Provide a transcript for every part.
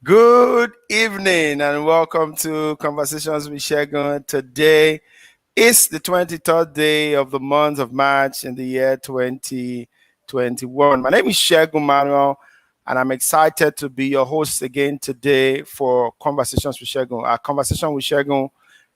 Good evening and welcome to Conversations with Segun. Today is the 23rd day of the month of March in the year 2021. My name is Segun Manuel and I'm excited to be your host again today for Conversations with Segun. Our Conversation with Segun,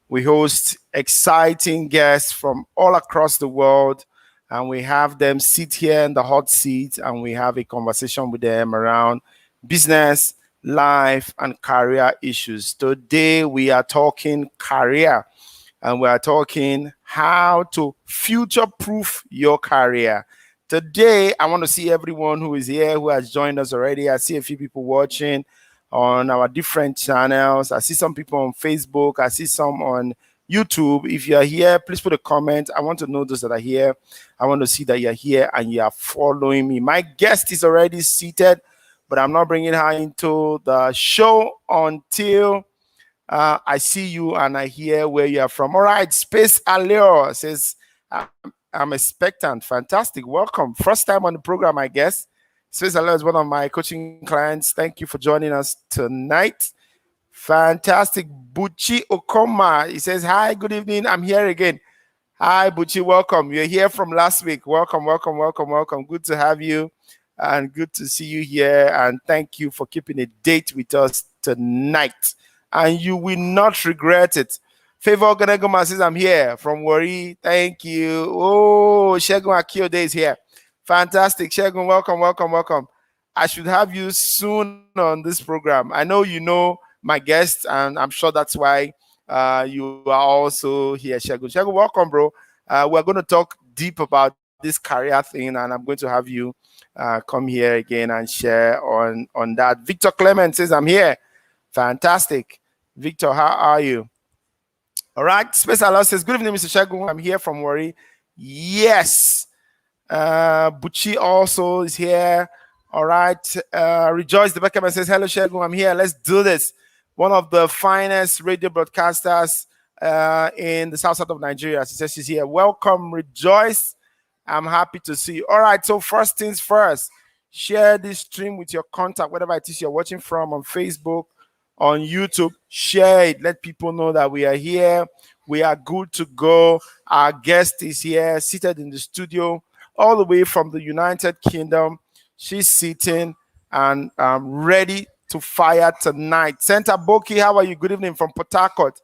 we host exciting guests from all across the world and we have them sit here in the hot seat and we have a conversation with them around business, life, and career issues. Today, we are talking career and we are talking how to future proof your career. Today, I want to see everyone who is here, who has joined us already. I see a few people watching on our different channels. I see some people on Facebook. I see some on YouTube. If you are here, please put a comment. I want to know those that are here. I want to see that you're here and you are following me. My guest is already seated, but I'm not bringing her into the show until I see you and I hear where you are from. All right, Space Allure says, I'm expectant. Fantastic. Welcome. First time on the program, I guess. Space Allure is one of my coaching clients. Thank you for joining us tonight. Fantastic. Buchi Okoma. He says, hi, good evening. I'm here again. Hi, Buchi. Welcome. You're here from last week. Welcome, welcome, welcome, welcome. Good to have you and good to see you here. And thank you for keeping a date with us tonight. And you will not regret it. Favor Ganegoma says, I'm here from Wari. Thank you. Oh, Segun Akiyode is here. Fantastic. Segun, welcome, welcome, welcome. I should have you soon on this program. I know you know my guest, and I'm sure that's why you are also here, Segun. Segun, welcome, bro. We're going to talk deep about this career thing, and I'm going to have you come here again and share on that. Victor Clement says, I'm here. Fantastic. Victor, how are you? All right. Space Allah says, good evening, Mr. Segun. I'm here from Wari. Yes. Buchi also is here. All right. Rejoice the Beckham says, hello, Segun. I'm here. Let's do this. One of the finest radio broadcasters in the south side of Nigeria. She says she's here. Welcome, Rejoice. I'm happy to see you. All right. So first things first, share this stream with your contact, whatever it is you're watching from on Facebook, on YouTube. Share it. Let people know that we are here. We are good to go. Our guest is here, seated in the studio, all the way from the United Kingdom. She's sitting and ready to fire tonight. Santa Boki, how are you? Good evening from Port Harcourt.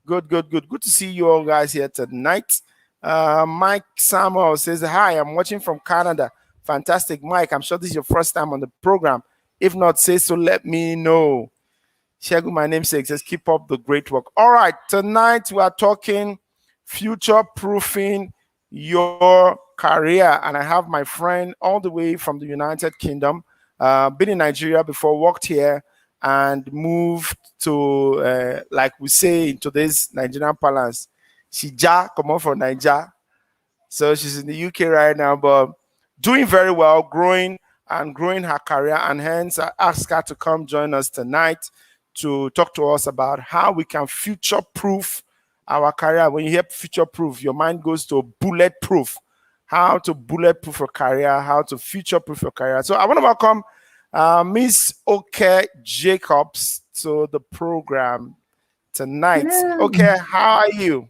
Good, good, good. Good to see you all guys here tonight. Mike Samuel says, hi, I'm watching from Canada. Fantastic, Mike. I'm sure this is your first time on the program. If not, say so, let me know. Segun, my namesake, says, keep up the great work. All right, tonight we are talking future-proofing your career. And I have my friend all the way from the United Kingdom, been in Nigeria before, worked here, and moved to, like we say in today's Nigerian parlance, Shija, come on from Niger. So she's in the UK right now, but doing very well, growing her career. And hence, I asked her to come join us tonight to talk to us about how we can future-proof our career. When you hear future-proof, your mind goes to bulletproof. How to bulletproof your career, how to future-proof your career. So I want to welcome Miss Oke Jacobs to the program tonight. Hello. Okay, how are you?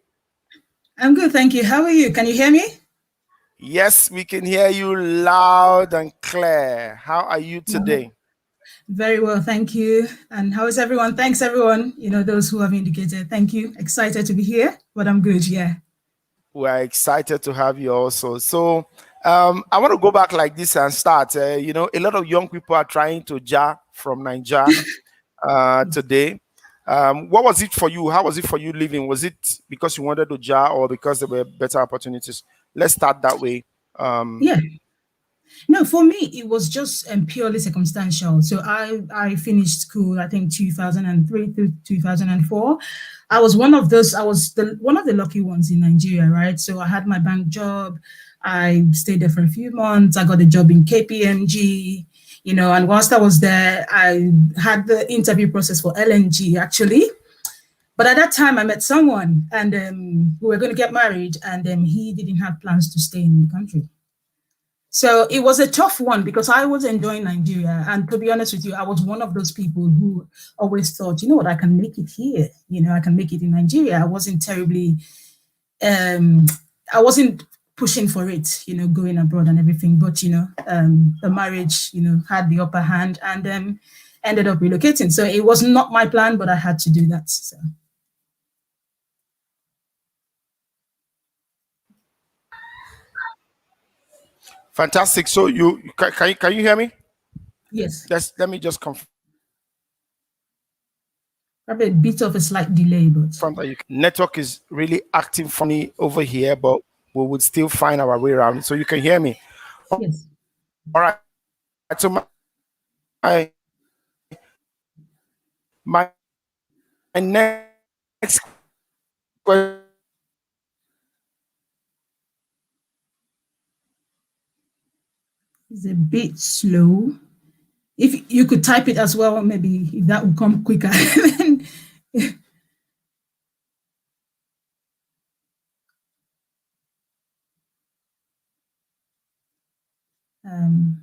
I'm good, thank you. How are you? Can you hear me? Yes, we can hear you loud and clear. How are you today? Very well, thank you. And how is everyone? Thanks, everyone. You know, those who have indicated. Thank you. Excited to be here, but I'm good, yeah. We're excited to have you also. So I want to go back like this and start. You know, a lot of young people are trying to jar from Nigeria today. What was it for you? How was it for you living? Was it because you wanted to jar or because there were better opportunities? Let's start that way. Yeah. No, for me, it was just purely circumstantial. So I finished school, I think 2003 to 2004. I was one of those, one of the lucky ones in Nigeria, right? So I had my bank job. I stayed there for a few months. I got a job in KPMG, you know, and whilst I was there, I had the interview process for LNG actually. But at that time, I met someone and we were going to get married, and he didn't have plans to stay in the country. So it was a tough one because I was enjoying Nigeria. And to be honest with you, I was one of those people who always thought, you know what, I can make it here. You know, I can make it in Nigeria. Um, I wasn't pushing for it, you know, going abroad and everything. But, the marriage, had the upper hand and ended up relocating. So it was not my plan, but I had to do that. So. Fantastic. So can you hear me? Yes. Let me just confirm Probably a bit of a slight delay, but that network is really acting funny over here, but we would still find our way around. So you can hear me. yes. All right. So my next question. It's a bit slow. If you could type it as well, maybe if that would come quicker. um,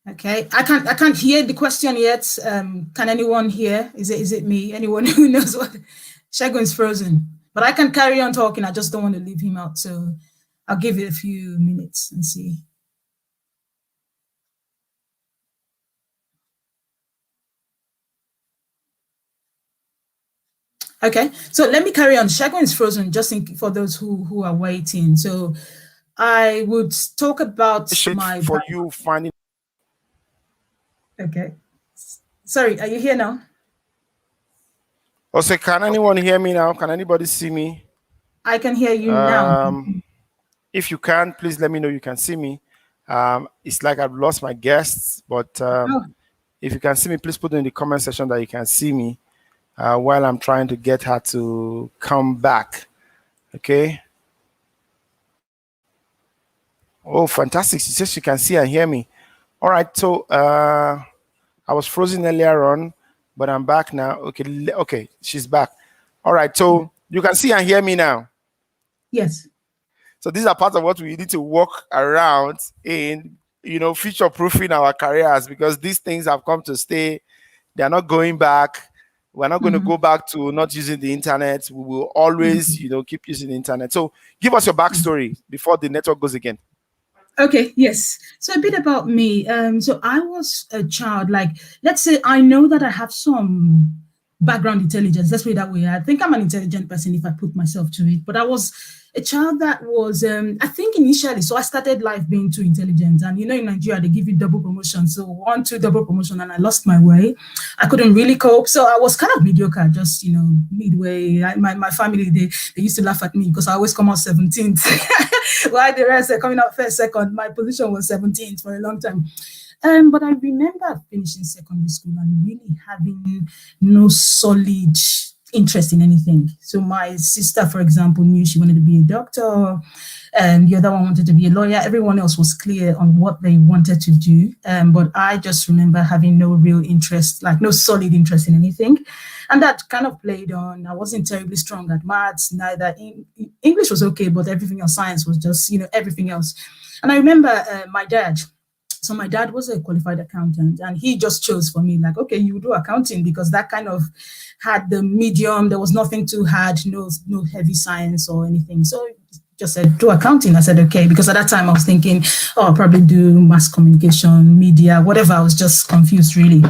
okay, I can't hear the question yet. Can anyone hear? Is it me? Anyone who knows what? Segun is frozen, but I can carry on talking. I just don't want to leave him out, so I'll give it a few minutes and see. Okay, so let me carry on. Segun is frozen, just for those who are waiting. So I would talk about my For you finding. Okay. Sorry, are you here now? Also, can anyone hear me now? Can anybody see me? I can hear you now. If you can, please let me know you can see me. It's like I've lost my guests, but if you can see me, please put in the comment section that you can see me while I'm trying to get her to come back. Okay. Oh, fantastic. She says she can see and hear me. All right. So I was frozen earlier on, but I'm back now. Okay. Okay. She's back. All right. So you can see and hear me now. Yes. So these are part of what we need to work around in, future proofing our careers, because these things have come to stay. They're not going back. We're not going to go back to not using the internet. We will always, keep using the internet. So give us your backstory before the network goes again. Okay, yes. So a bit about me. So I was a child, like, let's say I know that I have some background intelligence. Let's put it that way. I think I'm an intelligent person if I put myself to it. But I was a child that was, I think initially, so I started life being too intelligent. And in Nigeria, they give you double promotion. So 1, 2 double promotion, and I lost my way. I couldn't really cope. So I was kind of mediocre, just, midway. My family, they used to laugh at me because I always come out 17th. While the rest are coming out first, second. My position was 17th for a long time. But I remember finishing secondary school and really having no solid interest in anything. So my sister, for example, knew she wanted to be a doctor, and the other one wanted to be a lawyer. Everyone else was clear on what they wanted to do. But I just remember having no real interest, like no solid interest in anything. And that kind of played on. I wasn't terribly strong at maths, neither. English was okay, but everything else, science was just, everything else. And I remember my dad. So my dad was a qualified accountant, and he just chose for me, like, okay, you do accounting, because that kind of had the medium. There was nothing too hard, no heavy science or anything. So just said, do accounting. I said, okay, because at that time I was thinking, oh, I'll probably do mass communication, media, whatever. I was just confused, really.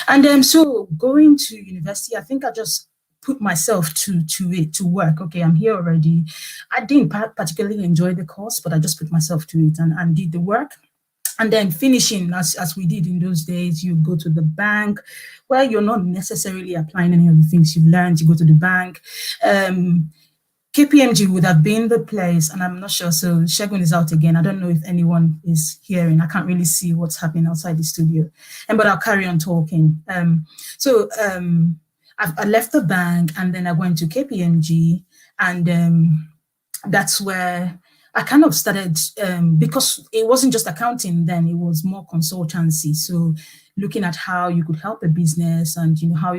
And so going to university, I think I just put myself to it, to work. Okay, I'm here already. I didn't particularly enjoy the course, but I just put myself to it and did the work. And then finishing, as we did in those days, you go to the bank where you're not necessarily applying any of the things you've learned. You go to the bank. KPMG would have been the place, and I'm not sure. So Segun is out again. I don't know if anyone is hearing. I can't really see what's happening outside the studio, but I'll carry on talking. I left the bank, and then I went to KPMG, and that's where I kind of started because it wasn't just accounting then; it was more consultancy. So, looking at how you could help a business and how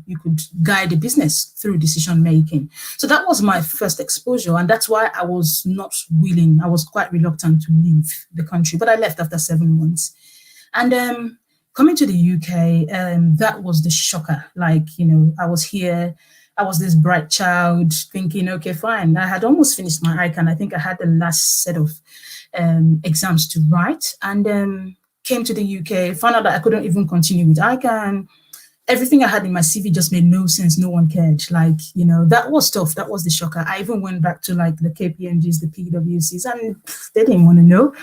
you could guide a business through decision making. So that was my first exposure, and that's why I was not willing. I was quite reluctant to leave the country, but I left after 7 months. And coming to the UK, that was the shocker. Like, I was here, I was this bright child thinking, okay, fine. I had almost finished my ICANN. I think I had the last set of exams to write, and came to the UK, found out that I couldn't even continue with ICANN. Everything I had in my CV just made no sense. No one cared. Like, that was tough. That was the shocker. I even went back to like the KPMGs, the PwCs, and they didn't want to know.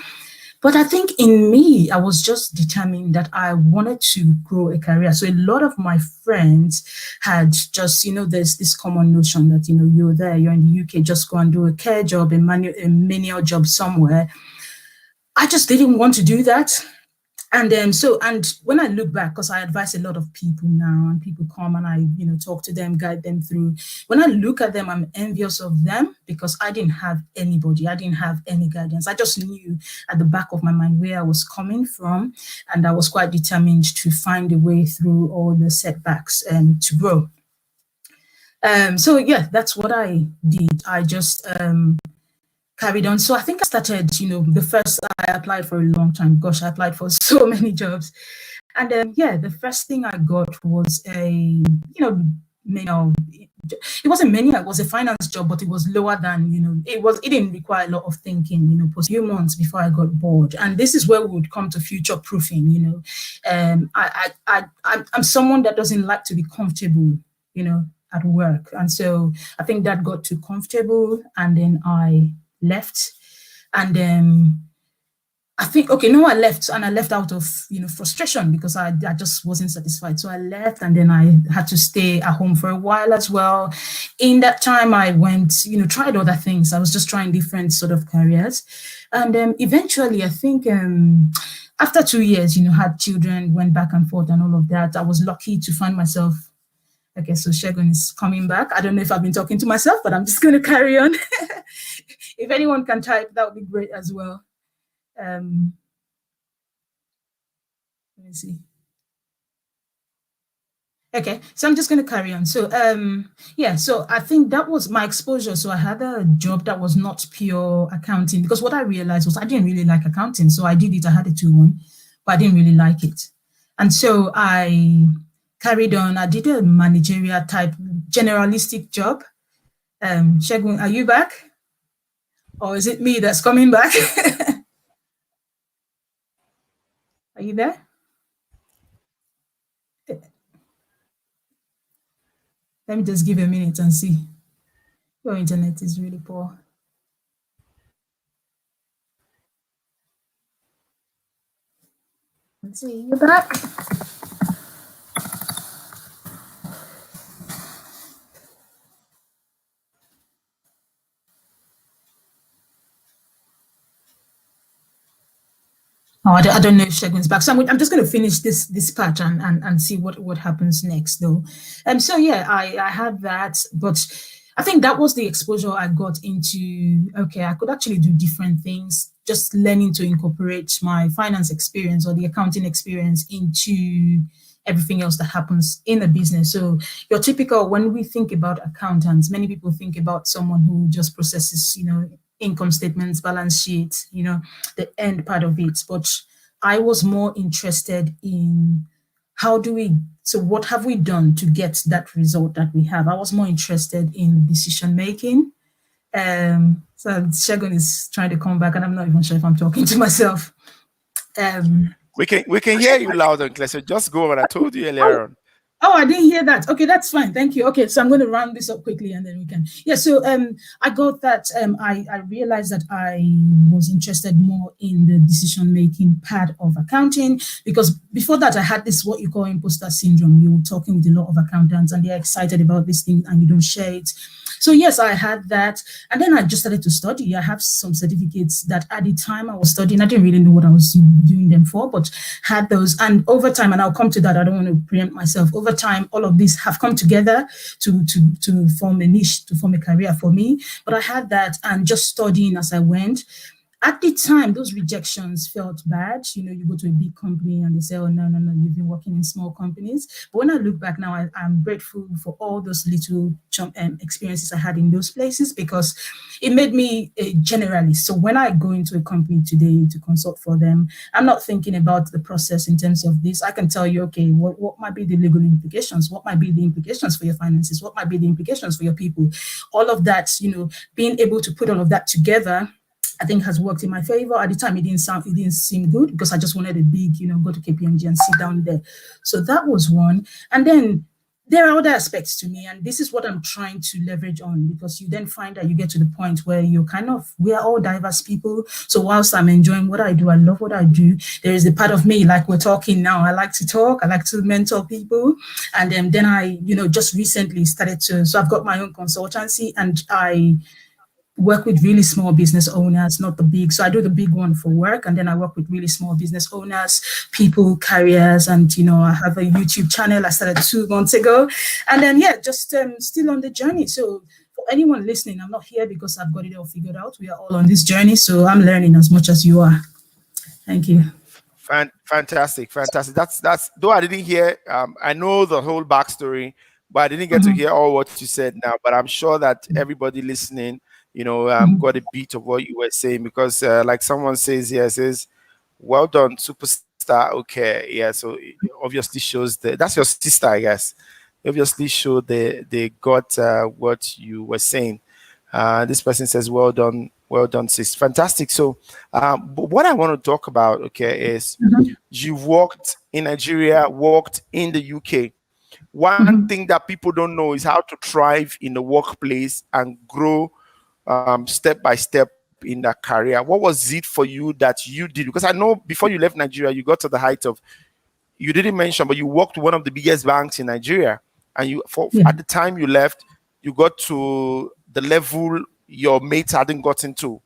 But I think in me, I was just determined that I wanted to grow a career. So a lot of my friends had just, there's this common notion that, you're there, you're in the UK, just go and do a care job, a manual job somewhere. I just didn't want to do that. And and when I look back, because I advise a lot of people now, and people come and I, talk to them, guide them through. When I look at them, I'm envious of them because I didn't have anybody. I didn't have any guidance. I just knew at the back of my mind where I was coming from, and I was quite determined to find a way through all the setbacks to grow. So yeah, that's what I did. I just carried on. So I think I started, the first I applied for a long time. Gosh, I applied for so many jobs. And the first thing I got was a, manual. It wasn't manual, it was a finance job, but it was lower than, it didn't require a lot of thinking, for a few months before I got bored. And this is where we would come to future proofing, I'm someone that doesn't like to be comfortable, at work. And so I think that got too comfortable, and then I left. And I think, I left, and I left out of, frustration because I just wasn't satisfied. So I left, and then I had to stay at home for a while as well. In that time, I went, tried other things. I was just trying different sort of careers. And eventually, I think after 2 years, had children, went back and forth and all of that, I was lucky to find myself. Okay, so Segun is coming back. I don't know if I've been talking to myself, but I'm just going to carry on. If anyone can type, that would be great as well. Let me see. Okay, so I'm just going to carry on. So so I think that was my exposure. So I had a job that was not pure accounting, because what I realized was I didn't really like accounting. So I did it. I had a 2-1, but I didn't really like it. And so I carried on. I did a managerial type generalistic job. Segun, are you back? Or is it me that's coming back? Are you there? Let me just give a minute and see. Your internet is really poor. Let's see, you're back. Oh, I don't know if Segun's back. So I'm just going to finish this part and see what happens next, though. So yeah, I had that, but I think that was the exposure I got into. Okay, I could actually do different things. Just learning to incorporate my finance experience or the accounting experience into everything else that happens in a business. So your typical, when we think about accountants, many people think about someone who just processes, income statements, balance sheets, the end part of it. But I was more interested in what have we done to get that result that we have? I was more interested in decision making. So Segun is trying to come back, and I'm not even sure if I'm talking to myself. We can hear you loud and clear. So just go over. I told you earlier on. Oh, I didn't hear that. Okay, that's fine. Thank you. Okay, so I'm going to round this up quickly and then we can. Yeah, so I got that. I realized that I was interested more in the decision-making part of accounting, because before that I had this, what you call imposter syndrome. You're talking with a lot of accountants and they're excited about this thing and you don't share it. So yes, I had that, and then I just started to study. I have some certificates that at the time I was studying, I didn't really know what I was doing them for, but had those. And over time, and I'll come to that. I don't want to preempt myself. Over time, all of these have come together to form a niche, to form a career for me. But I had that, and just studying as I went. At the time, those rejections felt bad. You go to a big company and they say, oh, no, no, no, you've been working in small companies. But when I look back now, I'm grateful for all those little experiences I had in those places, because it made me a generalist. So when I go into a company today to consult for them, I'm not thinking about the process in terms of this. I can tell you, okay, what might be the legal implications? What might be the implications for your finances? What might be the implications for your people? All of that, being able to put all of that together, I think has worked in my favor. At the time, it didn't seem good, because I just wanted a big, go to KPMG and sit down there. So that was one. And then there are other aspects to me, and this is what I'm trying to leverage on, because you then find that you get to the point where we are all diverse people. So whilst I'm enjoying what I do, I love what I do, there is a part of me, like we're talking now, I like to talk, I like to mentor people. And then I, just recently so I've got my own consultancy, and I work with really small business owners, not the big. So I do the big one for work, and then I work with really small business owners, people, carriers, and I have a YouTube channel I started 2 months ago, and then just still on the journey. So for anyone listening, I'm not here because I've got it all figured out. We are all on this journey, so I'm learning as much as you are. Thank you. Fantastic, fantastic. That's though I didn't hear. I know the whole backstory, but I didn't get to hear all what you said now. But I'm sure that everybody listening, got a bit of what you were saying, because like someone says here, says, "Well done, superstar." Okay, yeah. So it obviously shows that's your sister, I guess. It obviously showed they got what you were saying. This person says, well done, sis. Fantastic. So, but what I want to talk about, okay, is you've worked in Nigeria, worked in the UK. One thing that people don't know is how to thrive in the workplace and grow step by step in that career. What was it for you that you did? Because I know before you left Nigeria, you got to the height of, you didn't mention, but you worked with one of the biggest banks in Nigeria. And at the time you left, you got to the level your mates hadn't gotten to.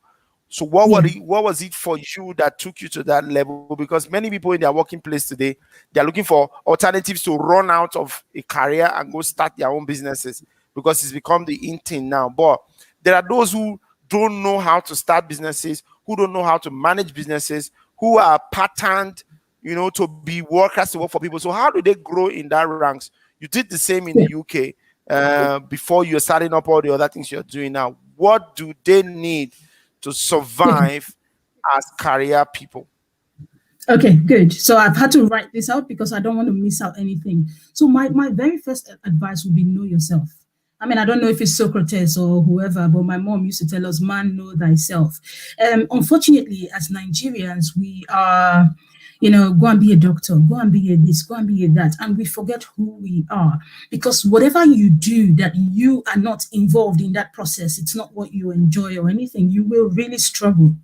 So what was it for you that took you to that level? Because many people in their working place today, they're looking for alternatives to run out of a career and go start their own businesses, because it's become the in thing now. But there are those who don't know how to start businesses, who don't know how to manage businesses, who are patterned, to be workers, to work for people. So how do they grow in that ranks? You did the same in the UK before you're starting up all the other things you're doing now. What do they need to survive as career people? Okay, good. So I've had to write this out because I don't want to miss out anything. So my very first advice would be know yourself. I mean, I don't know if it's Socrates or whoever, but my mom used to tell us, man, know thyself. Unfortunately, as Nigerians, we are, go and be a doctor, go and be a this, go and be a that. And we forget who we are, because whatever you do that you are not involved in that process, it's not what you enjoy or anything, you will really struggle.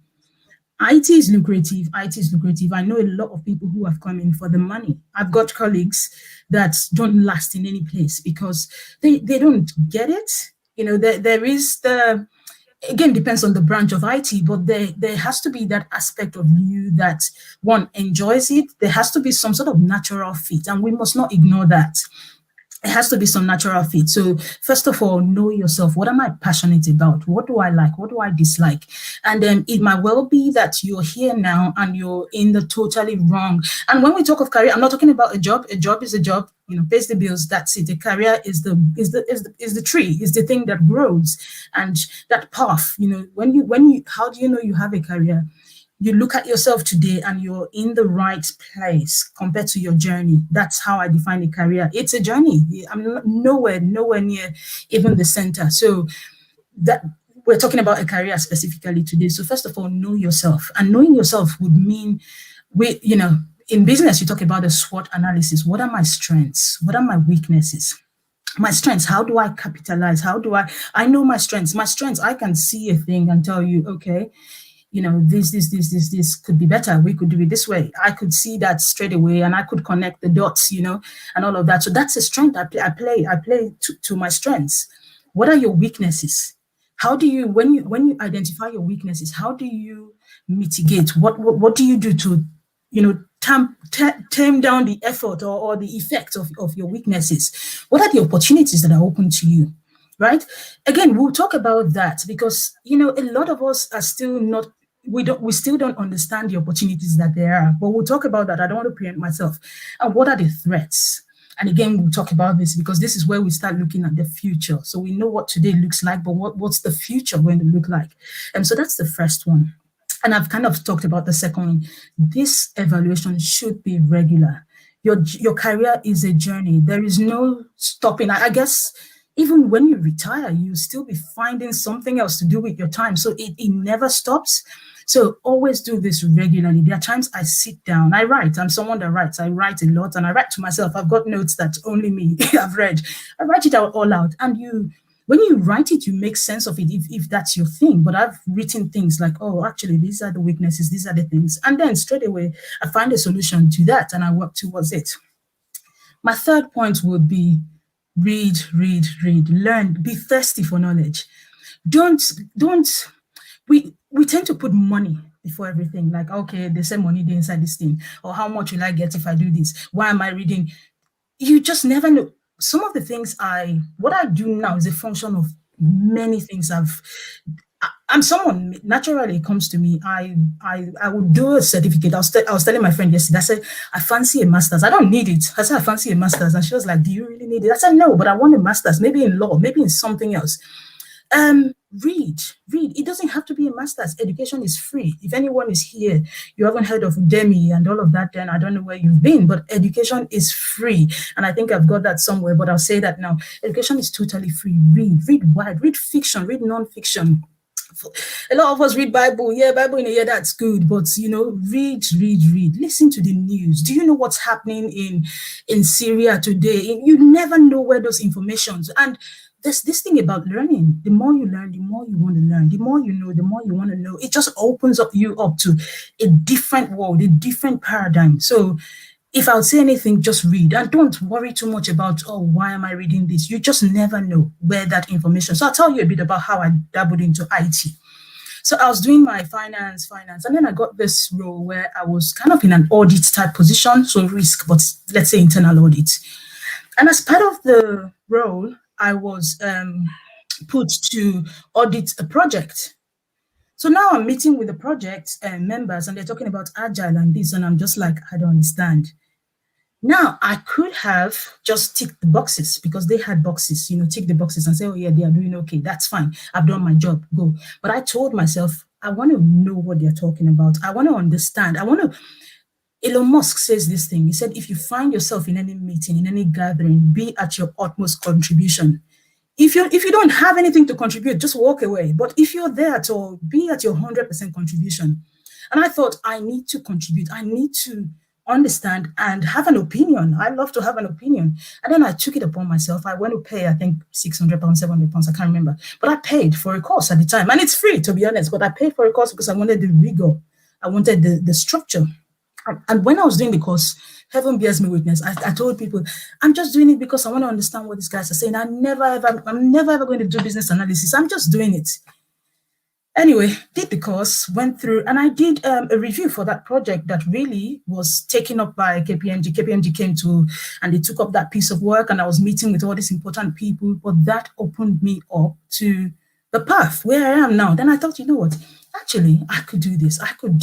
IT is lucrative. IT is lucrative. I know a lot of people who have come in for the money. I've got colleagues that don't last in any place because they don't get it. There is again, depends on the branch of IT, but there has to be that aspect of you that one enjoys it. There has to be some sort of natural fit, and we must not ignore that. It has to be some natural fit. So first of all, know yourself. What am I passionate about? What do I like? What do I dislike? And then it might well be that you're here now and you're in the totally wrong. And when we talk of career, I'm not talking about a job. A job is a job, pays the bills. That's it. A career is the tree, is the thing that grows, and that path. How do you know you have a career? You look at yourself today and you're in the right place compared to your journey. That's how I define a career. It's a journey. I'm nowhere near even the center. So that we're talking about a career specifically today. So first of all, know yourself. And knowing yourself would mean in business, you talk about the SWOT analysis. What are my strengths? What are my weaknesses? My strengths, how do I capitalize? How do I know my strengths? My strengths, I can see a thing and tell you, okay, this could be better. We could do it this way. I could see that straight away and I could connect the dots, and all of that. So that's a strength I play to my strengths. What are your weaknesses? How do you, when you identify your weaknesses, how do you mitigate? What do you do to, tame down the effort, or the effect of your weaknesses? What are the opportunities that are open to you? Right? Again, we'll talk about that because a lot of us are still not, we still don't understand the opportunities that there are. But we'll talk about that. I don't want to preempt myself. And what are the threats? And again, we'll talk about this because this is where we start looking at the future. So we know what today looks like, but what's the future going to look like? And so that's the first one. And I've kind of talked about the second one. This evaluation should be regular. Your career is a journey. There is no stopping. I guess even when you retire, you still be finding something else to do with your time. So it never stops. So always do this regularly. There are times I sit down, I write. I'm someone that writes. I write a lot and I write to myself. I've got notes that only me have read. I write it out all out. And when you write it, you make sense of it if that's your thing. But I've written things like, oh, actually, these are the weaknesses, these are the things. And then straight away, I find a solution to that and I work towards it. My third point would be read, learn, be thirsty for knowledge. Don't we tend to put money before everything. Like, okay, they say money inside this thing, or how much will I get if I do this? Why am I reading? You just never know. Some of the things what I do now is a function of many things I'm someone, naturally it comes to me. I would do a certificate. I was telling my friend yesterday, I said, I fancy a master's. I don't need it. I said, I fancy a master's. And she was like, do you really need it? I said, no, but I want a master's, maybe in law, maybe in something else. Read. It doesn't have to be a master's. Education is free. If anyone is here, you haven't heard of Udemy and all of that, then I don't know where you've been, but education is free. And I think I've got that somewhere, but I'll say that now. Education is totally free. Read wide, read fiction, read non-fiction. A lot of us read Bible. Yeah, Bible in a year, that's good. But, read. Listen to the news. Do you know what's happening in Syria today? You never know where those informations. And there's this thing about learning. The more you learn, the more you want to learn. The more you know, the more you want to know. It just opens you up to a different world, a different paradigm. So if I would say anything, just read. And don't worry too much about, oh, why am I reading this? You just never know where that information. So I'll tell you a bit about how I dabbled into IT. So I was doing my finance, and then I got this role where I was kind of in an audit type position, so risk, but let's say internal audit. And as part of the role, I was put to audit a project. So now I'm meeting with the project members and they're talking about agile and this, and I'm just like, I don't understand. Now, I could have just ticked the boxes because they had boxes, tick the boxes and say, oh, yeah, they are doing okay. That's fine. I've done my job. Go. But I told myself, I want to know what they're talking about. I want to understand. Elon Musk says this thing. He said, if you find yourself in any meeting, in any gathering, be at your utmost contribution. If you don't have anything to contribute, just walk away. But if you're there at all, be at your 100% contribution. And I thought, I need to contribute. I need to understand and have an opinion. I love to have an opinion. And then I took it upon myself. I went to pay, I think, £600, £700, I can't remember. But I paid for a course at the time. And it's free, to be honest. But I paid for a course because I wanted the rigor. I wanted the structure. And when I was doing the course, heaven bears me witness, I told people, I'm just doing it because I want to understand what these guys are saying. I'm never ever going to do business analysis. I'm just doing it. Anyway, did the course, went through, and I did a review for that project that really was taken up by KPMG. KPMG came to, and they took up that piece of work, and I was meeting with all these important people, but that opened me up to the path where I am now. Then I thought, you know what, actually, I could do this. I could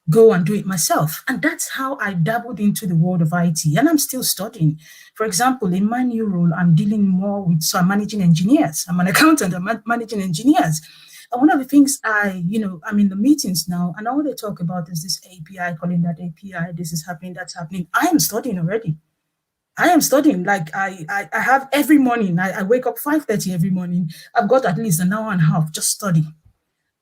go and do it myself. And that's how I dabbled into the world of IT. And I'm still studying. For example, in my new role, I'm dealing more with, so I'm managing engineers. I'm an accountant, I'm managing engineers. And one of the things I'm in the meetings now, and all they talk about is this API, calling that API, this is happening, that's happening. I am studying already. I am studying. Like I have every morning, I wake up 5:30 every morning. I've got at least an hour and a half just study,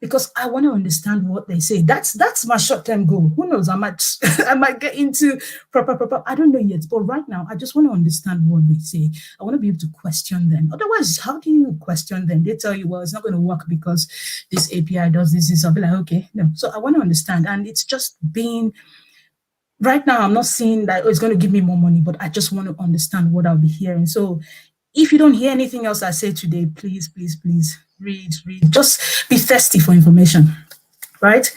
because I want to understand what they say. That's my short-term goal. Who knows? I might I might get into proper. I don't know yet. But right now, I just want to understand what they say. I want to be able to question them. Otherwise, how do you question them? They tell you, well, it's not going to work because this API does this. I'll be like, okay, no. So I want to understand. And it's just being, right now, I'm not seeing that it's going to give me more money, but I just want to understand what I'll be hearing. So If you don't hear anything else I say today, please, please, please read, read. Just be thirsty for information, right?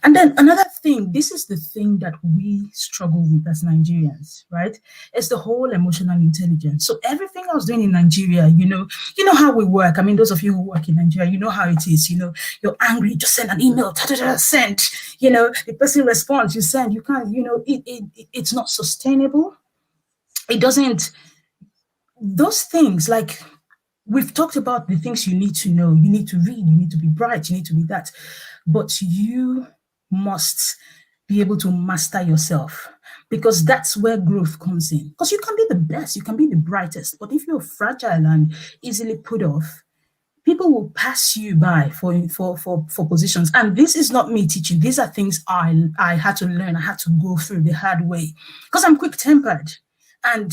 And then another thing, this is the thing that we struggle with as Nigerians, right? It's the whole emotional intelligence. So everything I was doing in Nigeria, you know how we work. I mean, those of you who work in Nigeria, you know how it is. You're angry, just send an email, send. The person responds, you send. You can't. It's not sustainable. It doesn't. Those things, like we've talked about the things you need to know. You need to read, you need to be bright, you need to be that. But you must be able to master yourself, because that's where growth comes in. Because you can be the best, you can be the brightest, but if you're fragile and easily put off, people will pass you by for positions. And this is not me teaching. These are things I had to learn. I had to go through the hard way because I'm quick tempered, and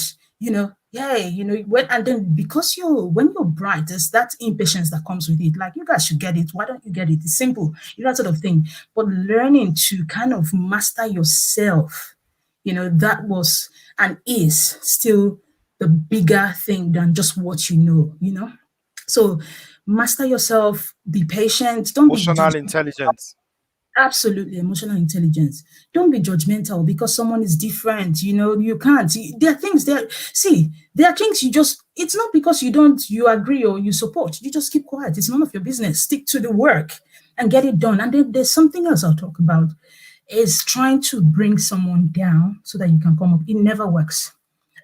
and then because when you're bright, there's that impatience that comes with it. Like, you guys should get it. Why don't you get it? It's simple, that sort of thing. But learning to kind of master yourself, that was and is still the bigger thing than just what So master yourself, be patient, don't be Emotional judgmental. intelligence. Absolutely, emotional intelligence. Don't be judgmental because someone is different. You can't. There are things there. See, there are things it's not because you agree or you support. You just keep quiet. It's none of your business. Stick to the work and get it done. And then there's something else I'll talk about, is trying to bring someone down so that you can come up. It never works.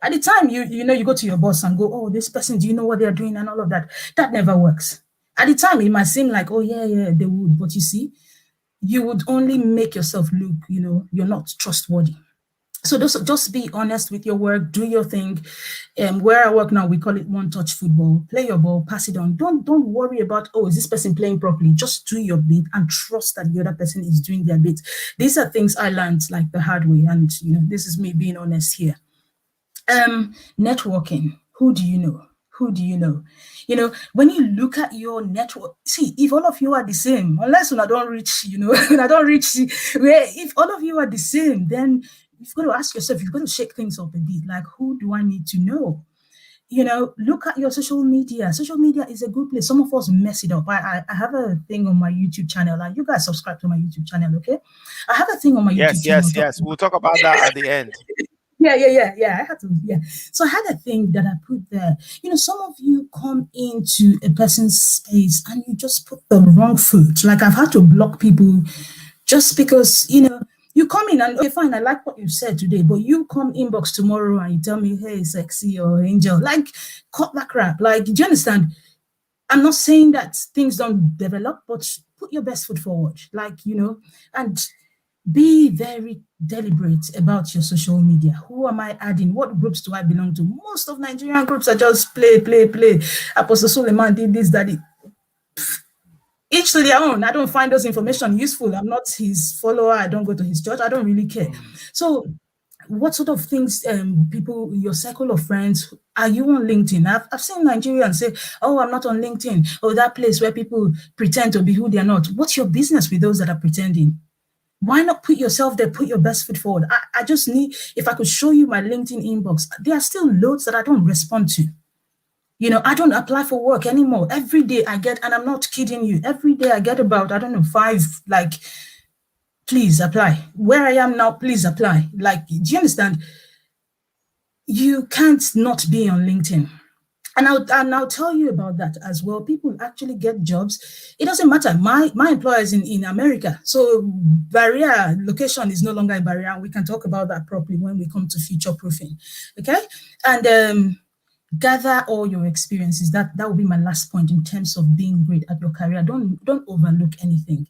At the time, you go to your boss and go, oh, this person, do you know what they're doing and all of that? That never works. At the time, it might seem like, oh, yeah, they would. But you see, you would only make yourself look, you're not trustworthy. So just be honest with your work, do your thing. Where I work now, we call it one-touch football. Play your ball, pass it on. Don't worry about, oh, is this person playing properly? Just do your bit and trust that the other person is doing their bit. These are things I learned like the hard way. And, this is me being honest here. Networking. Who do you know? Who do you know? When you look at your network, see, if all of you are the same, unless when I don't reach, when I don't reach, where if all of you are the same, then you've got to ask yourself, you've got to shake things up a bit. Like, who do I need to know? Look at your social media. Social media is a good place. Some of us mess it up. I have a thing on my YouTube channel, and you guys subscribe to my YouTube channel, okay? I have a thing on my YouTube channel. Yes. We'll talk about that at the end. Yeah. I had to, So I had a thing that I put there. Some of you come into a person's space and you just put the wrong foot. Like, I've had to block people just because, you come in and, okay, fine, I like what you said today, but you come inbox tomorrow and you tell me, hey, sexy or angel, like, cut that crap. Like, do you understand? I'm not saying that things don't develop, but put your best foot forward. Like, and be very deliberate about your social media. Who am I adding? What groups do I belong to? Most of Nigerian groups are just play. Apostle Suleiman did this, that. Each to their own. I don't find those information useful. I'm not his follower. I don't go to his church. I don't really care. So what sort of things, people, your circle of friends, are you on LinkedIn? I've seen Nigerians say, oh, I'm not on LinkedIn. Oh, that place where people pretend to be who they're not. What's your business with those that are pretending? Why not put yourself there, put your best foot forward? I just need, if I could show you my LinkedIn inbox, there are still loads that I don't respond to. I don't apply for work anymore. Every day I get, and I'm not kidding you, every day I get about, 5, like, please apply. Where I am now, please apply. Like, do you understand? You can't not be on LinkedIn. And I'll tell you about that as well. People actually get jobs. It doesn't matter. My employer is in America. So barrier, location is no longer a barrier. And we can talk about that properly when we come to future proofing. Okay? And gather all your experiences. That will be my last point in terms of being great at your career. Don't overlook anything.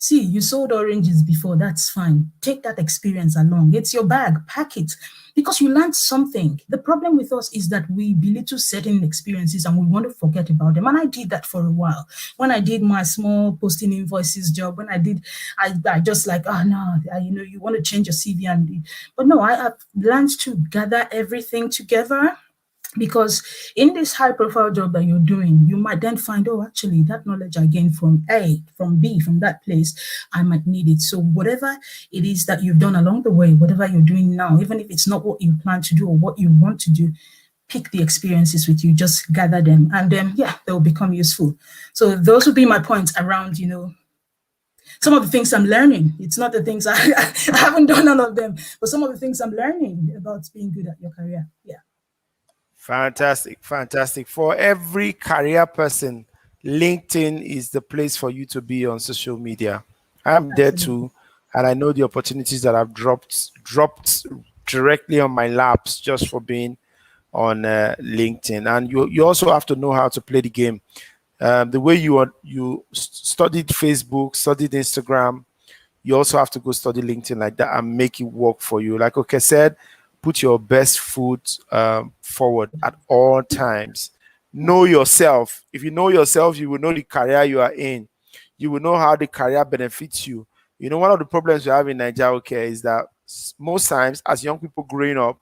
See, you sold oranges before, that's fine. Take that experience along. It's your bag, pack it, because you learned something. The problem with us is that we belittle certain experiences and we want to forget about them. And I did that for a while. When I did my small posting invoices job, I just like, oh no, you want to change your CV but no, I have learned to gather everything together. Because in this high profile job that you're doing, you might then find, oh, actually, that knowledge I gained from A, from B, from that place, I might need it. So whatever it is that you've done along the way, whatever you're doing now, even if it's not what you plan to do or what you want to do, pick the experiences with you, just gather them, and then yeah, they'll become useful. So those would be my points around, some of the things I'm learning. It's not the things I haven't done all of them, but some of the things I'm learning about being good at your career. Yeah. Fantastic, fantastic. For every career person, LinkedIn is the place for you to be on social media. I'm there Absolutely. too, and I know the opportunities that have dropped directly on my laps just for being on LinkedIn. And you also have to know how to play the game. The way studied Facebook, studied Instagram, you also have to go study LinkedIn like that and make it work for you. Like Oke said, put your best foot forward at all times. Know yourself. If you know yourself, you will know the career you are in. You will know how the career benefits you. You know, one of the problems we have in Nigeria, okay, is that most times as young people growing up,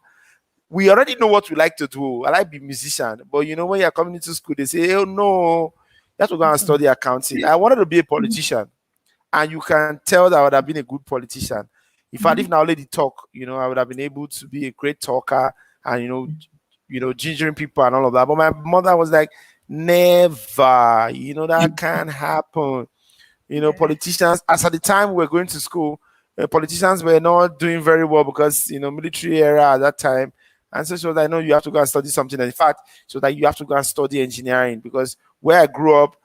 we already know what we like to do. I like be musician, but when you're coming into school, they say, "Oh no, you have to go and Absolutely. study accounting." I wanted to be a politician, and you can tell that I would have been a good politician. In fact, if now lady talk, I would have been able to be a great talker and gingering people and all of that. But my mother was like, never, that can't happen. Yeah. Politicians, as at the time we were going to school, politicians were not doing very well because, military era at that time. And so she was like, no, you have to go and study something. And in fact, so that you have to go and study engineering because where I grew up,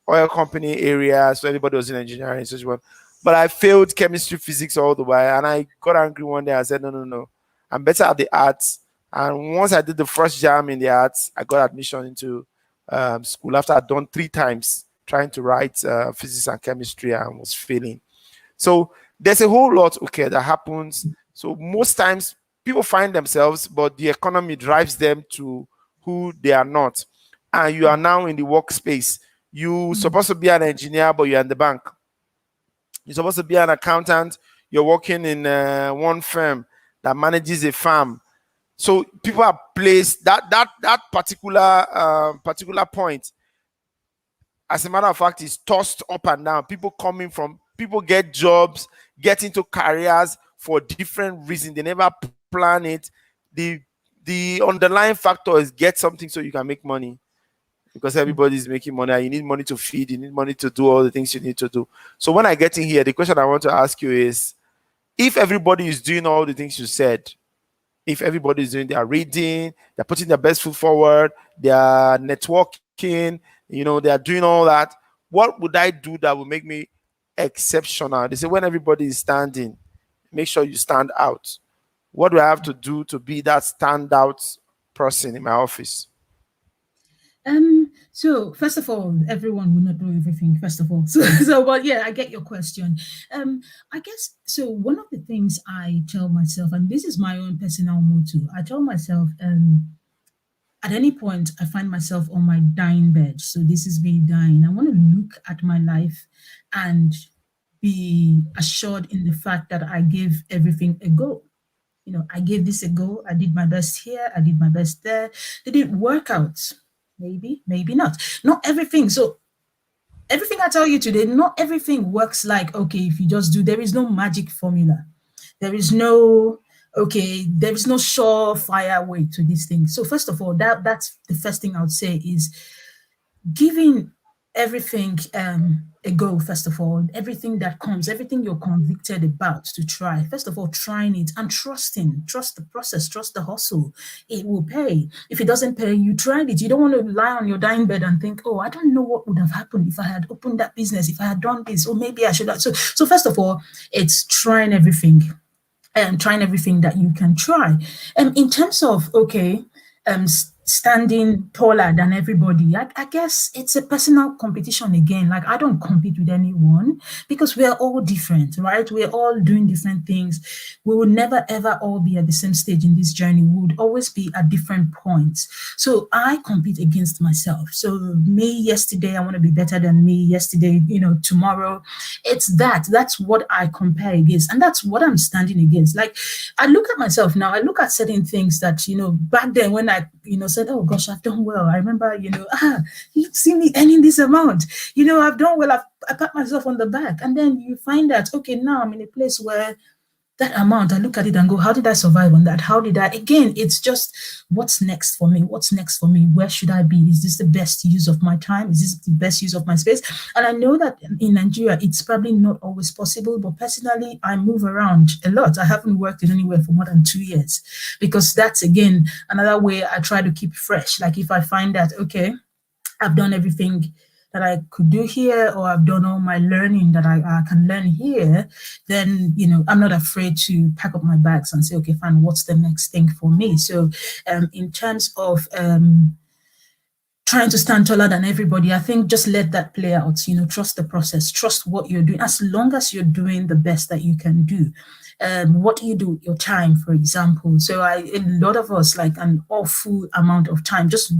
oil company area, so everybody was in engineering. So she went, but I failed chemistry, physics all the way. And I got angry one day. I said, no, no, no, I'm better at the arts. And once I did the first jam in the arts, I got admission into school after I'd done 3 times trying to write physics and chemistry and was failing. So there's a whole lot, okay, that happens. So most times people find themselves, but the economy drives them to who they are not. And you are now in the workspace. You're supposed to be an engineer, but you're in the bank. You're supposed to be an accountant. You're working in one firm that manages a farm. So people are placed that particular point. As a matter of fact, is tossed up and down. People get jobs, get into careers for different reasons. They never plan it. The underlying factor is get something so you can make money because everybody's making money and you need money to feed, you need money to do all the things you need to do. So when I get in here, the question I want to ask you is if everybody is doing all the things you said, if everybody is doing their reading, they're putting their best foot forward, they are networking, they are doing all that, what would I do that would make me exceptional? They say when everybody is standing, make sure you stand out. What do I have to do to be that standout person in my office? So first of all, everyone will not do everything, first of all. So but yeah, I get your question. I guess so one of the things I tell myself, and this is my own personal motto, I tell myself, at any point I find myself on my dying bed. So this is me dying. I want to look at my life and be assured in the fact that I gave everything a go. I gave this a go. I did my best here. I did my best there. Did it work out? Maybe, maybe not. Not everything. So everything I tell you today, not everything works like, okay, if you just do, there is no magic formula. There is no, okay, there is no surefire way to this thing. So first of all, that's the first thing I would say is giving everything a go. First of all, everything that comes, everything you're convicted about to try, first of all, trying it and trust the process, trust the hustle. It will pay. If it doesn't pay, you tried it. You don't want to lie on your dying bed and think, oh, I don't know what would have happened if I had opened that business, if I had done this, or maybe I should have. So first of all, it's trying everything and trying everything that you can try. And in terms of, okay, standing taller than everybody, I guess it's a personal competition again. Like I don't compete with anyone because we're all different, right? We're all doing different things. We will never ever all be at the same stage in this journey. We would always be at different points. So I compete against myself. So me yesterday, I want to be better than me yesterday, tomorrow. That's what I compare against. And that's what I'm standing against. Like I look at myself now, I look at certain things that, back then when I, said, oh gosh, I've done well. I remember, you see me earning this amount, I've done well. I pat myself on the back. And then you find that, okay, now I'm in a place where that amount, I look at it and go, how did I survive on that? How did I, again, it's just what's next for me? What's next for me? Where should I be? Is this the best use of my time? Is this the best use of my space? And I know that in Nigeria, it's probably not always possible, but personally, I move around a lot. I haven't worked in anywhere for more than 2 years because that's, again, another way I try to keep fresh. Like if I find that, okay, I've done everything that I could do here, or I've done all my learning that I can learn here, then, I'm not afraid to pack up my bags and say, okay, fine, what's the next thing for me? So in terms of trying to stand taller than everybody, I think just let that play out, trust the process, trust what you're doing, as long as you're doing the best that you can do. What do you do with your time, for example? So a lot of us, like an awful amount of time, just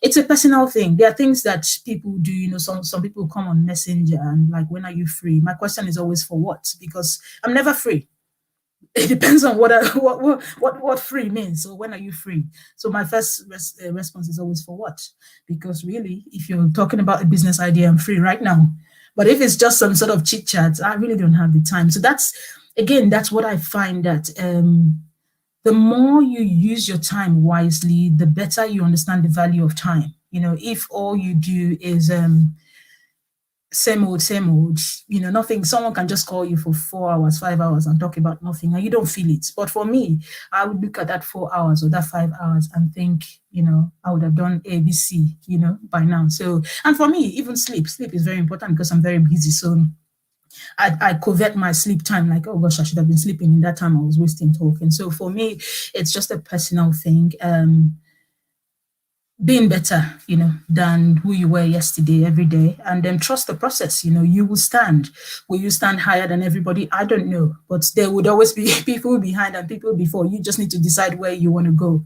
it's a personal thing. There are things that people do, some people come on Messenger and like, when are you free? My question is always for what? Because I'm never free. It depends on what free means. So when are you free? So my first response is always for what? Because really, if you're talking about a business idea, I'm free right now. But if it's just some sort of chit chat, I really don't have the time. So that's what I find, that the more you use your time wisely, the better you understand the value of time. If all you do is same old, nothing. Someone can just call you for 4 hours, 5 hours and talk about nothing and you don't feel it. But for me, I would look at that 4 hours or that 5 hours and think, I would have done ABC, by now. So, and for me, even sleep is very important because I'm very busy. So I covet my sleep time, like, oh gosh, I should have been sleeping in that time I was wasting talking. So for me, it's just a personal thing. Being better, than who you were yesterday, every day, and then trust the process. You will stand. Will you stand higher than everybody? I don't know, but there would always be people behind and people before. You just need to decide where you want to go.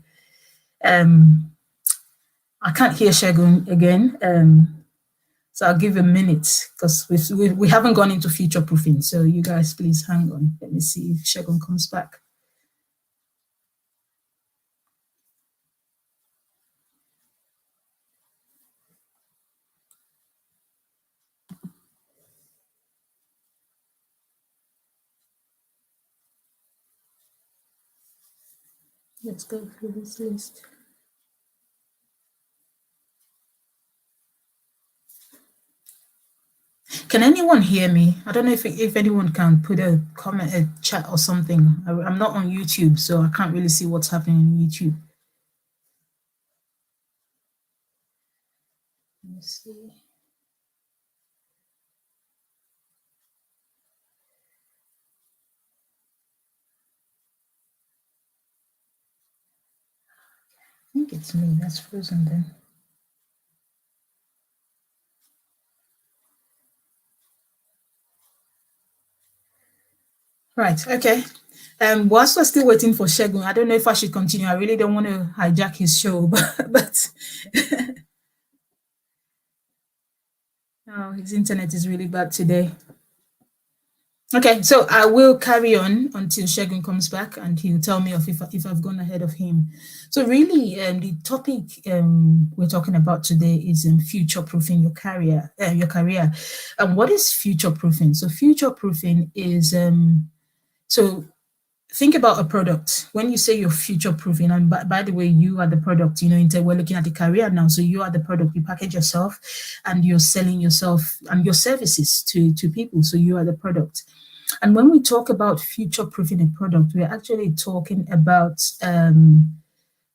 I can't hear Segun again, so I'll give a minute because we haven't gone into future proofing. So you guys, please hang on. Let me see if Segun comes back. Let's go through this list. Can anyone hear me? I don't know if anyone can put a comment, a chat or something. I'm not on YouTube, so I can't really see what's happening on YouTube. Let me see. I think it's me that's frozen then. Right, okay. Whilst we're still waiting for Segun, I don't know if I should continue. I really don't want to hijack his show, but oh, his internet is really bad today. Okay, so I will carry on until Segun comes back and he'll tell me if I've gone ahead of him. So really, the topic we're talking about today is future-proofing your career. And what is future-proofing? So future-proofing is so think about a product. When you say you're future-proofing, and by the way, you are the product, we're looking at the career now. So you are the product, you package yourself and you're selling yourself and your services to people. So you are the product. And when we talk about future-proofing a product, we're actually talking about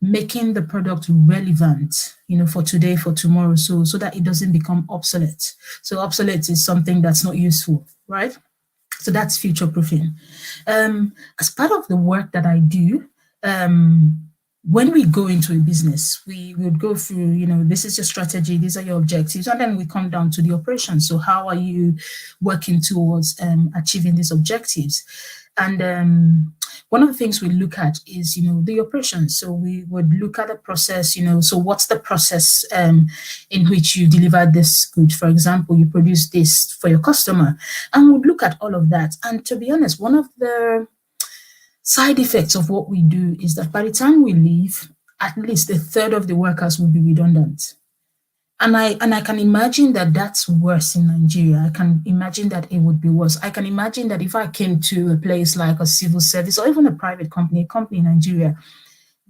making the product relevant, for today, for tomorrow, so that it doesn't become obsolete. So obsolete is something that's not useful, right? So that's future proofing. As part of the work that I do, when we go into a business, we would go through, this is your strategy, these are your objectives, and then we come down to the operations. So how are you working towards achieving these objectives? And one of the things we look at is, the operations. So we would look at the process, so what's the process in which you deliver this good? For example, you produce this for your customer, and we'd look at all of that. And to be honest, one of the side effects of what we do is that by the time we leave, at least a third of the workers will be redundant. And I can imagine that that's worse in Nigeria. I can imagine that it would be worse. I can imagine that if I came to a place like a civil service or even a private company, a company in Nigeria,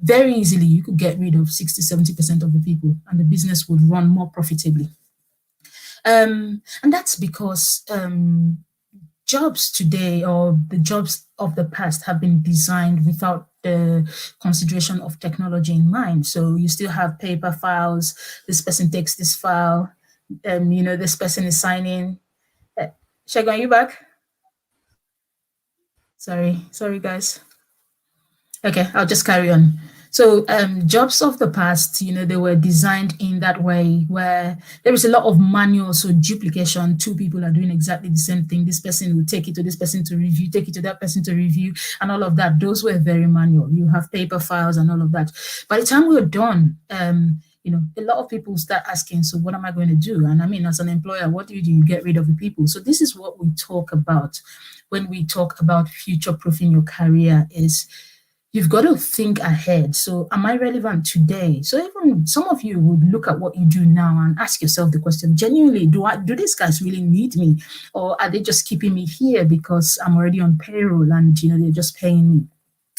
very easily you could get rid of 60, 70% of the people and the business would run more profitably. And that's because jobs today or the jobs of the past have been designed without the consideration of technology in mind. So you still have paper files. This person takes this file, this person is signing. Uh, Segun, are you back? Sorry, guys. Okay, I'll just carry on. So, jobs of the past, they were designed in that way where there is a lot of manual, so duplication. Two people are doing exactly the same thing. This person will take it to this person to review, take it to that person to review, and all of that. Those were very manual. You have paper files and all of that. By the time we're done, a lot of people start asking, so what am I going to do? And I mean, as an employer, what do? You get rid of the people. So this is what we talk about when we talk about future-proofing your career is you've got to think ahead. So, am I relevant today? So, even some of you would look at what you do now and ask yourself the question: genuinely, do these guys really need me, or are they just keeping me here because I'm already on payroll and they're just paying me?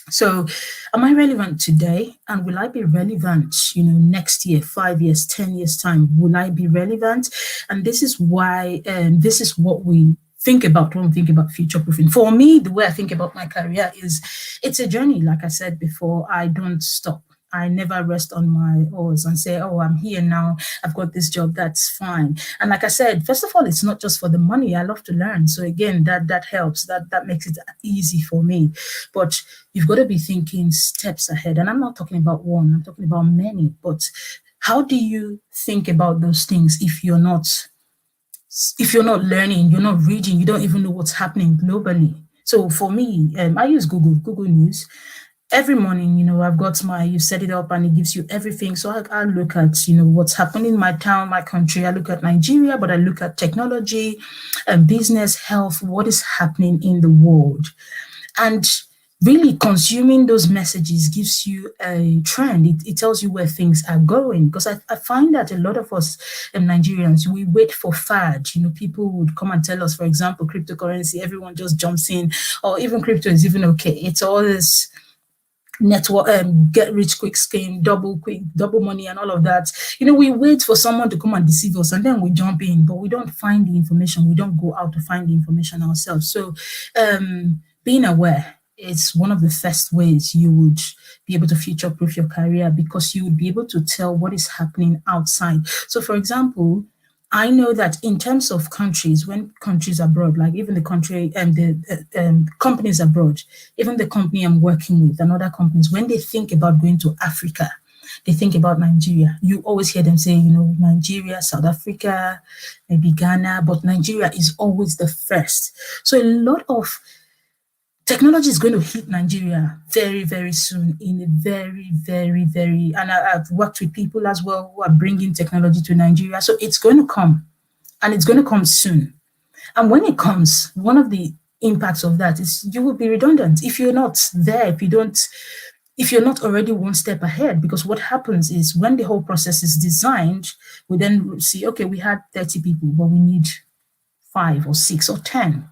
So, am I relevant today? And will I be relevant, next year, 5 years, 10 years time? Will I be relevant? And this is why, this is what we think about when we think about future proofing. For me, the way I think about my career is it's a journey. Like I said before, I don't stop. I never rest on my oars and say, oh, I'm here now. I've got this job. That's fine. And like I said, first of all, it's not just for the money. I love to learn. So again, that helps. That makes it easy for me. But you've got to be thinking steps ahead. And I'm not talking about one. I'm talking about many. But how do you think about those things if you're not learning, you're not reading, you don't even know what's happening globally? So for me, I use Google News. Every morning, I've got you set it up and it gives you everything. So I look at, what's happening in my town, my country. I look at Nigeria, but I look at technology and business, health, what is happening in the world. And really consuming those messages gives you a trend. It tells you where things are going. Because I find that a lot of us Nigerians, we wait for fad. People would come and tell us, for example, cryptocurrency, everyone just jumps in, or even crypto is even okay. It's all this network get rich quick scheme, double money and all of that. We wait for someone to come and deceive us and then we jump in, but we don't find the information. We don't go out to find the information ourselves. So being aware, it's one of the first ways you would be able to future proof your career, because you would be able to tell what is happening outside. So for example, I know that in terms of countries, when countries abroad, like even the country and the companies abroad, even the company I'm working with and other companies, when they think about going to Africa, they think about Nigeria. You always hear them say, Nigeria, South Africa, maybe Ghana, but Nigeria is always the first. So a lot of technology is going to hit Nigeria very, very soon in a very, very, very, and I've worked with people as well who are bringing technology to Nigeria. So it's going to come and it's going to come soon. And when it comes, one of the impacts of that is you will be redundant if you're not there, if you're not already one step ahead. Because what happens is when the whole process is designed, we then see, okay, we had 30 people, but we need 5 or 6 or 10.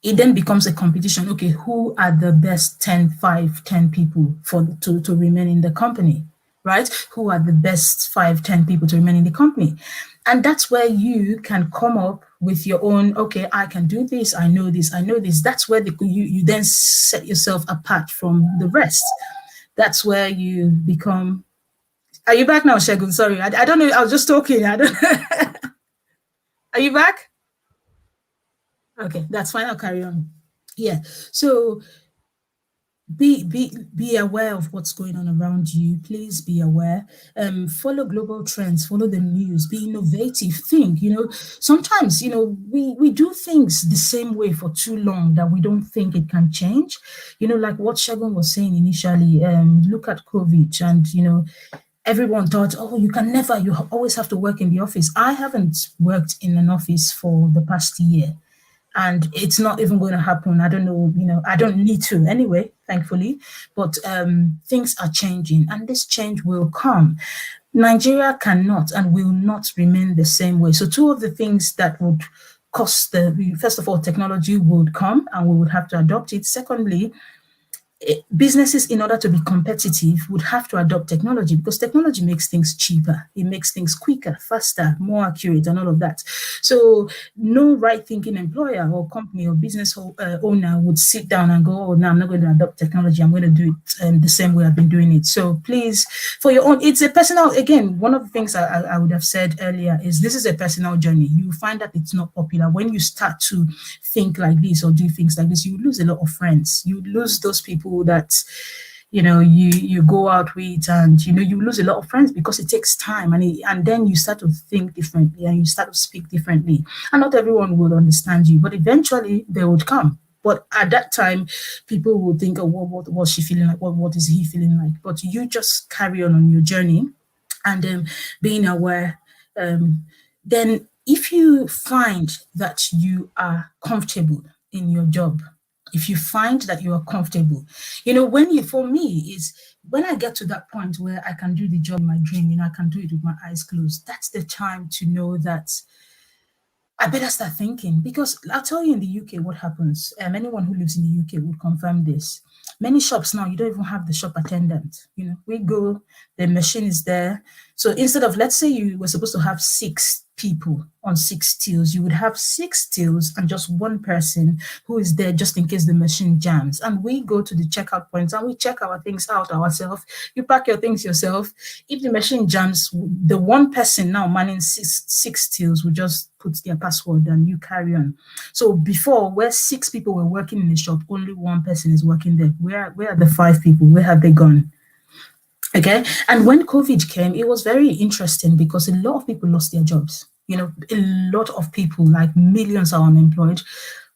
It then becomes a competition. Okay, who are the best 10, 5, 10 people to remain in the company, right? Who are the best 5, 10 people to remain in the company? And that's where you can come up with your own, okay, I can do this, I know this, I know this. That's where you then set yourself apart from the rest. That's where you become. Are you back now, Segun? Sorry, I don't know. I was just talking. I don't. Are you back? Okay, that's fine. I'll carry on. Yeah. So be aware of what's going on around you. Please be aware. Follow global trends, follow the news, be innovative, think. Sometimes we do things the same way for too long that we don't think it can change. Like what Segun was saying initially, look at COVID and everyone thought, oh, you always have to work in the office. I haven't worked in an office for the past year, and it's not even going to happen. I don't know, I don't need to anyway. thankfully. But things are changing, and this change will come. Nigeria cannot and will not remain the same way. So, two of the things that would cost the first of all, technology would come and we would have to adopt it. Secondly, businesses, in order to be competitive, would have to adopt technology because technology makes things cheaper, it makes things quicker, faster, more accurate, and all of that. So no right thinking employer or company or business owner would sit down and go, oh, no, I'm not going to adopt technology, I'm going to do it the same way I've been doing it. So please, for your own, it's a personal, again, one of the things I would have said earlier is this is a personal journey. You find that it's not popular when you start to think like this or do things like this. You lose a lot of friends, you lose those people that you go out with, and you lose a lot of friends because it takes time, and then you start to think differently and you start to speak differently, and not everyone will understand you, but eventually they would come. But at that time, people will think, oh, what was she feeling like? What is he feeling like? But you just carry on your journey, and being aware. Then, if you find that you are comfortable in your job, if you find that you are comfortable, for me, is when I get to that point where I can do the job in my dream, I can do it with my eyes closed. That's the time to know that I better start thinking, because I'll tell you in the UK what happens. Anyone who lives in the UK would confirm this. Many shops now, you don't even have the shop attendant. We go, the machine is there. So instead of, let's say you were supposed to have 6 people on 6 tills, you would have 6 tills and just one person who is there just in case the machine jams. And we go to the checkout points and we check our things out ourselves. You pack your things yourself. If the machine jams, the one person now manning six tills will just put their password and you carry on. So before, where 6 people were working in the shop, only one person is working there. Where are the 5 people? Where have they gone? Okay. And when COVID came, it was very interesting because a lot of people lost their jobs. A lot of people, like millions, are unemployed.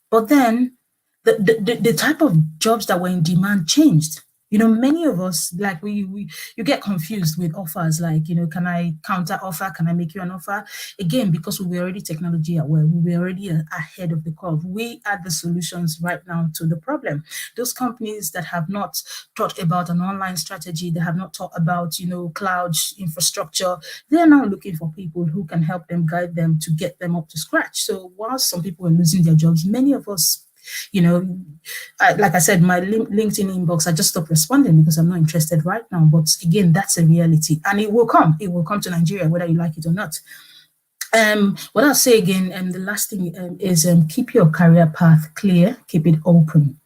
But then the type of jobs that were in demand changed. Many of us, like you get confused with offers, like, can I counter offer? Can I make you an offer? Again, because we were already technology aware, we were already ahead of the curve. We are the solutions right now to the problem. Those companies that have not thought about an online strategy, they have not thought about, cloud infrastructure, they're now looking for people who can help them, guide them to get them up to scratch. So while some people are losing their jobs, many of us, like I said, my LinkedIn inbox, I just stopped responding because I'm not interested right now. But again, that's a reality, and it will come. It will come to Nigeria, whether you like it or not. What I'll say again, and the last thing is keep your career path clear, keep it open.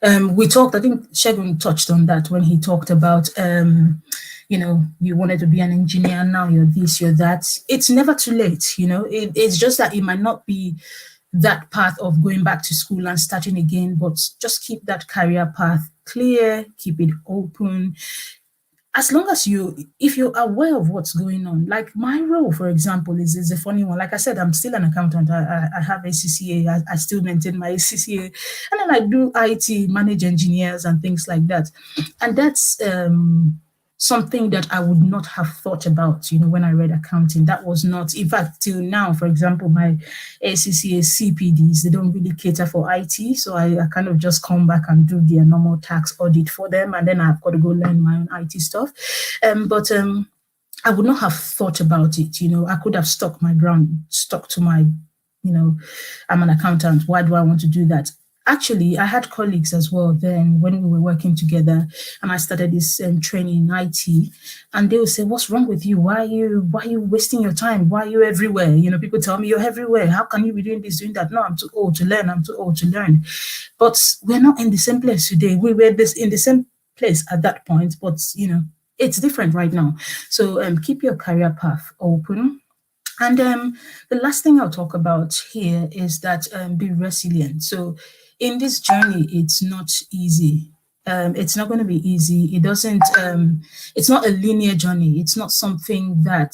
We talked, I think Segun touched on that when he talked about, you wanted to be an engineer, now you're this, you're that. It's never too late, it's just that it might not be that path of going back to school and starting again, but just keep that career path clear, keep it open. As long as if you're aware of what's going on, like my role, for example, is a funny one. Like I said, I'm still an accountant. I have ACCA. I still maintain my ACCA, and then I do IT, manage engineers and things like that. And that's something that I would not have thought about, when I read accounting. That was not, in fact, till now, for example, my ACCA CPDs, they don't really cater for IT. So I kind of just come back and do their normal tax audit for them. And then I've got to go learn my own IT stuff. But I would not have thought about it. I could have stuck to my, I'm an accountant. Why do I want to do that? Actually, I had colleagues as well then when we were working together, and I started this training in IT, and they would say, what's wrong with you? Why are you wasting your time? Why are you everywhere? People tell me you're everywhere. How can you be doing this, doing that? No, I'm too old to learn. I'm too old to learn. But we're not in the same place today. We were in the same place at that point, but it's different right now. So keep your career path open. And the last thing I'll talk about here is that be resilient. So in this journey, it's not easy. It's not going to be easy. It doesn't, it's not a linear journey. It's not something that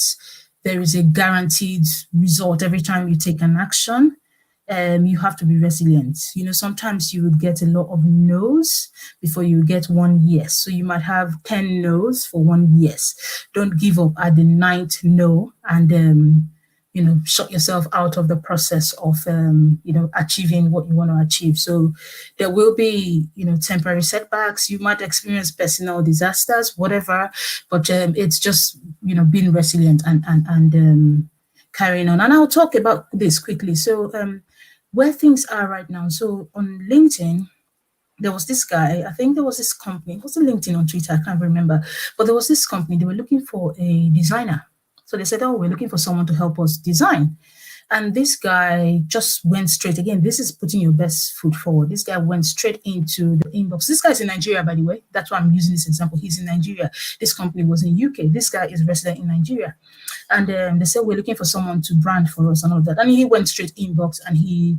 there is a guaranteed result every time you take an action. You have to be resilient. Sometimes you would get a lot of no's before you get one yes. So you might have 10 no's for one yes. Don't give up at the 9th no, and shut yourself out of the process of achieving what you want to achieve. So there will be temporary setbacks. You might experience personal disasters, whatever, but it's just being resilient and carrying on. And I'll talk about this quickly. So where things are right now. So on LinkedIn, there was this guy, I think there was this company, it wasn't LinkedIn, on Twitter, I can't remember, but there was this company, they were looking for a designer. So they said, oh, we're looking for someone to help us design. And this guy just went straight, again, this is putting your best foot forward. This guy went straight into the inbox. This guy's in Nigeria, by the way. That's why I'm using this example. He's in Nigeria. This company was in UK. This guy is resident in Nigeria. And they said, we're looking for someone to brand for us and all of that. And he went straight inbox and he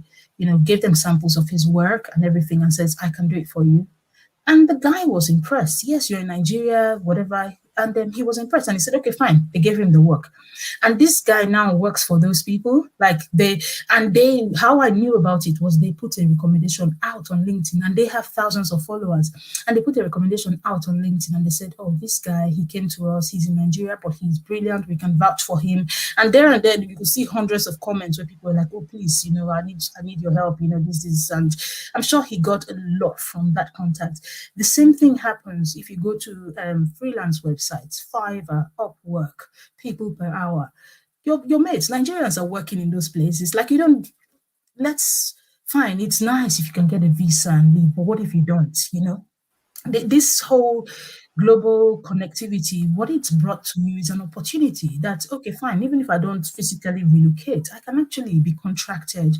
gave them samples of his work and everything and says, I can do it for you. And the guy was impressed. Yes, you're in Nigeria, whatever. And then he was impressed and he said, okay, fine. They gave him the work. And this guy now works for those people. How I knew about it was they put a recommendation out on LinkedIn and they have thousands of followers. And they put a recommendation out on LinkedIn and they said, oh, this guy, he came to us. He's in Nigeria, but he's brilliant. We can vouch for him. And there and then you could see hundreds of comments where people were like, oh, please, I need your help, this. And I'm sure he got a lot from that contact. The same thing happens if you go to freelance websites, Fiverr, Upwork, People Per Hour. Your mates, Nigerians are working in those places. Like fine, it's nice if you can get a visa and leave, but what if you don't, This whole global connectivity, what it's brought to you is an opportunity that, okay, fine, even if I don't physically relocate, I can actually be contracted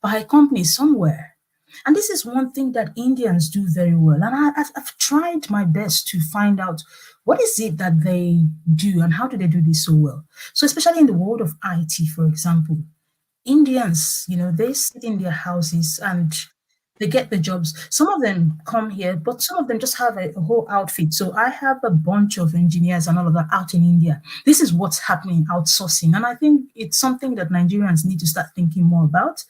by a company somewhere. And this is one thing that Indians do very well. And I've tried my best to find out what is it that they do and how do they do this so well. So especially in the world of IT, for example, Indians, they sit in their houses and they get the jobs. Some of them come here, but some of them just have a whole outfit. So I have a bunch of engineers and all of that out in India. This is what's happening, outsourcing. And I think it's something that Nigerians need to start thinking more about,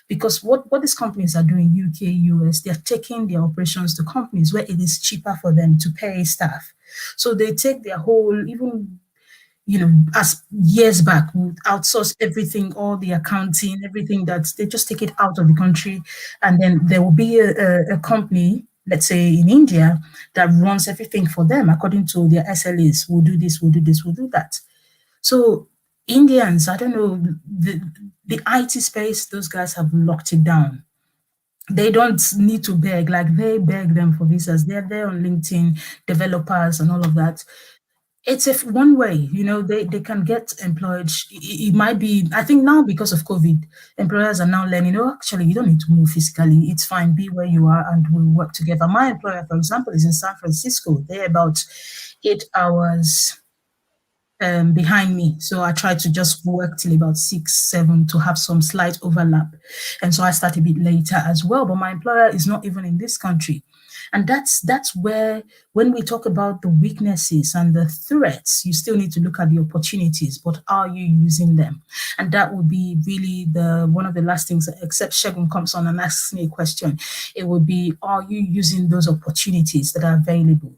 because what these companies are doing, UK, US, they're taking their operations to companies where it is cheaper for them to pay staff. So they take their whole, even as years back, would outsource everything, all the accounting, everything, that they just take it out of the country. And then there will be a company, let's say in India, that runs everything for them according to their SLAs. We'll do this, we'll do this, we'll do that. So Indians, I don't know, the IT space, those guys have locked it down. They don't need to beg, like they beg them for visas. They're there on LinkedIn, developers and all of that. It's one way, they can get employed. It might be, I think now because of COVID, employers are now learning, actually, you don't need to move physically. It's fine, be where you are and we'll work together. My employer, for example, is in San Francisco. They're about 8 hours behind me. So I try to just work till about 6, 7 to have some slight overlap. And so I start a bit later as well. But my employer is not even in this country. And that's where, when we talk about the weaknesses and the threats, you still need to look at the opportunities, but are you using them? And that would be really one of the last things, except Segun comes on and asks me a question. It would be, are you using those opportunities that are available?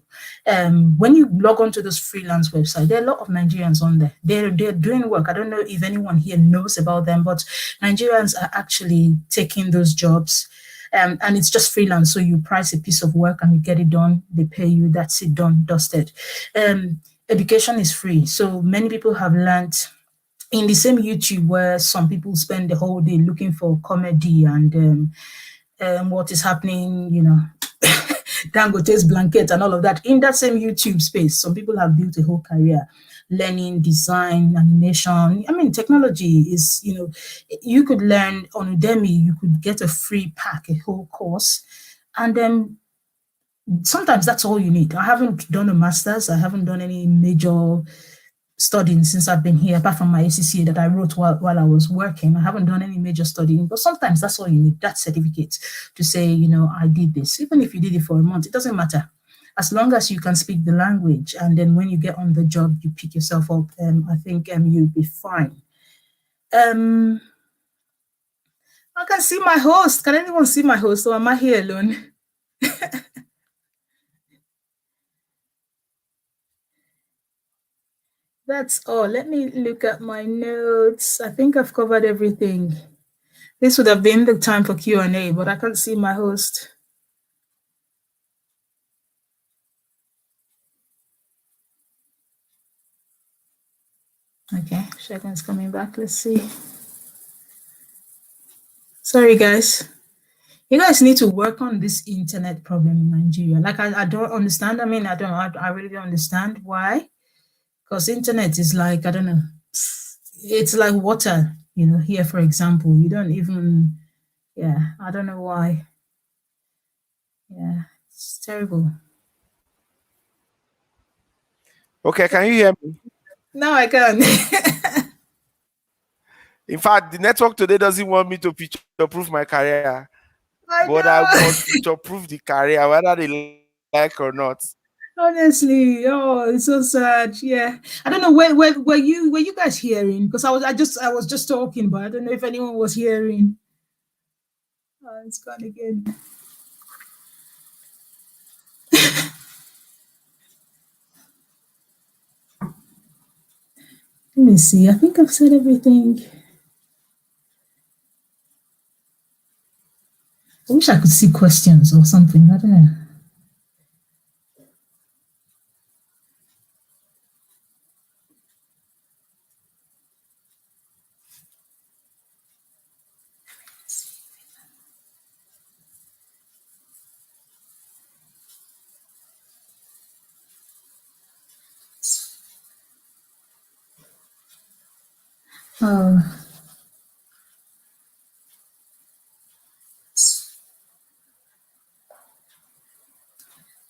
When you log on to those freelance websites, there are a lot of Nigerians on there. They're doing work. I don't know if anyone here knows about them, but Nigerians are actually taking those jobs. And it's just freelance. So you price a piece of work and you get it done. They pay you. That's it, done, dusted. Education is free. So many people have learned in the same YouTube where some people spend the whole day looking for comedy and what is happening, Dangote's blanket and all of that. In that same YouTube space, some people have built a whole career learning design, animation. I mean, technology is, you could learn on Udemy, you could get a free pack, a whole course. And then sometimes that's all you need. I haven't done a master's. I haven't done any major studying since I've been here, apart from my ACCA that I wrote while I was working. I haven't done any major studying, but sometimes that's all you need, that certificate to say, I did this. Even if you did it for a month, it doesn't matter. As long as you can speak the language, and then when you get on the job, you pick yourself up, I think you'll be fine. I can see my host. Can anyone see my host, or am I here alone? That's all. Let me look at my notes. I think I've covered everything. This would have been the time for Q&A, but I can't see my host. Okay, Segun's coming back. Let's see. Sorry, guys. You guys need to work on this internet problem in Nigeria. Like, I don't understand. I mean, I really don't understand why. Because internet is like, I don't know, it's like water, here, for example. You don't even, yeah, I don't know why. Yeah, it's terrible. Okay, can you hear me? No, I can't. In fact, the network today doesn't want me to future-proof my career, I but I know. must future-proof the career, whether they like or not. Honestly, oh, it's so sad. Yeah, I don't know where were you guys hearing? Because I was just talking, but I don't know if anyone was hearing. Oh, it's gone again. Let me see. I think I've said everything. I wish I could see questions or something. I don't know. Oh,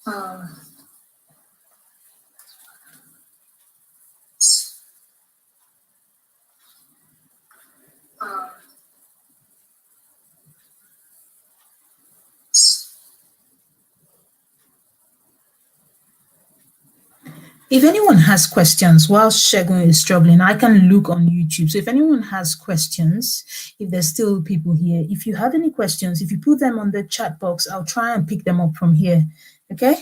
oh. If anyone has questions while Segun is struggling, I can look on YouTube. So if anyone has questions, if there's still people here, if you have any questions, if you put them on the chat box, I'll try and pick them up from here. Okay?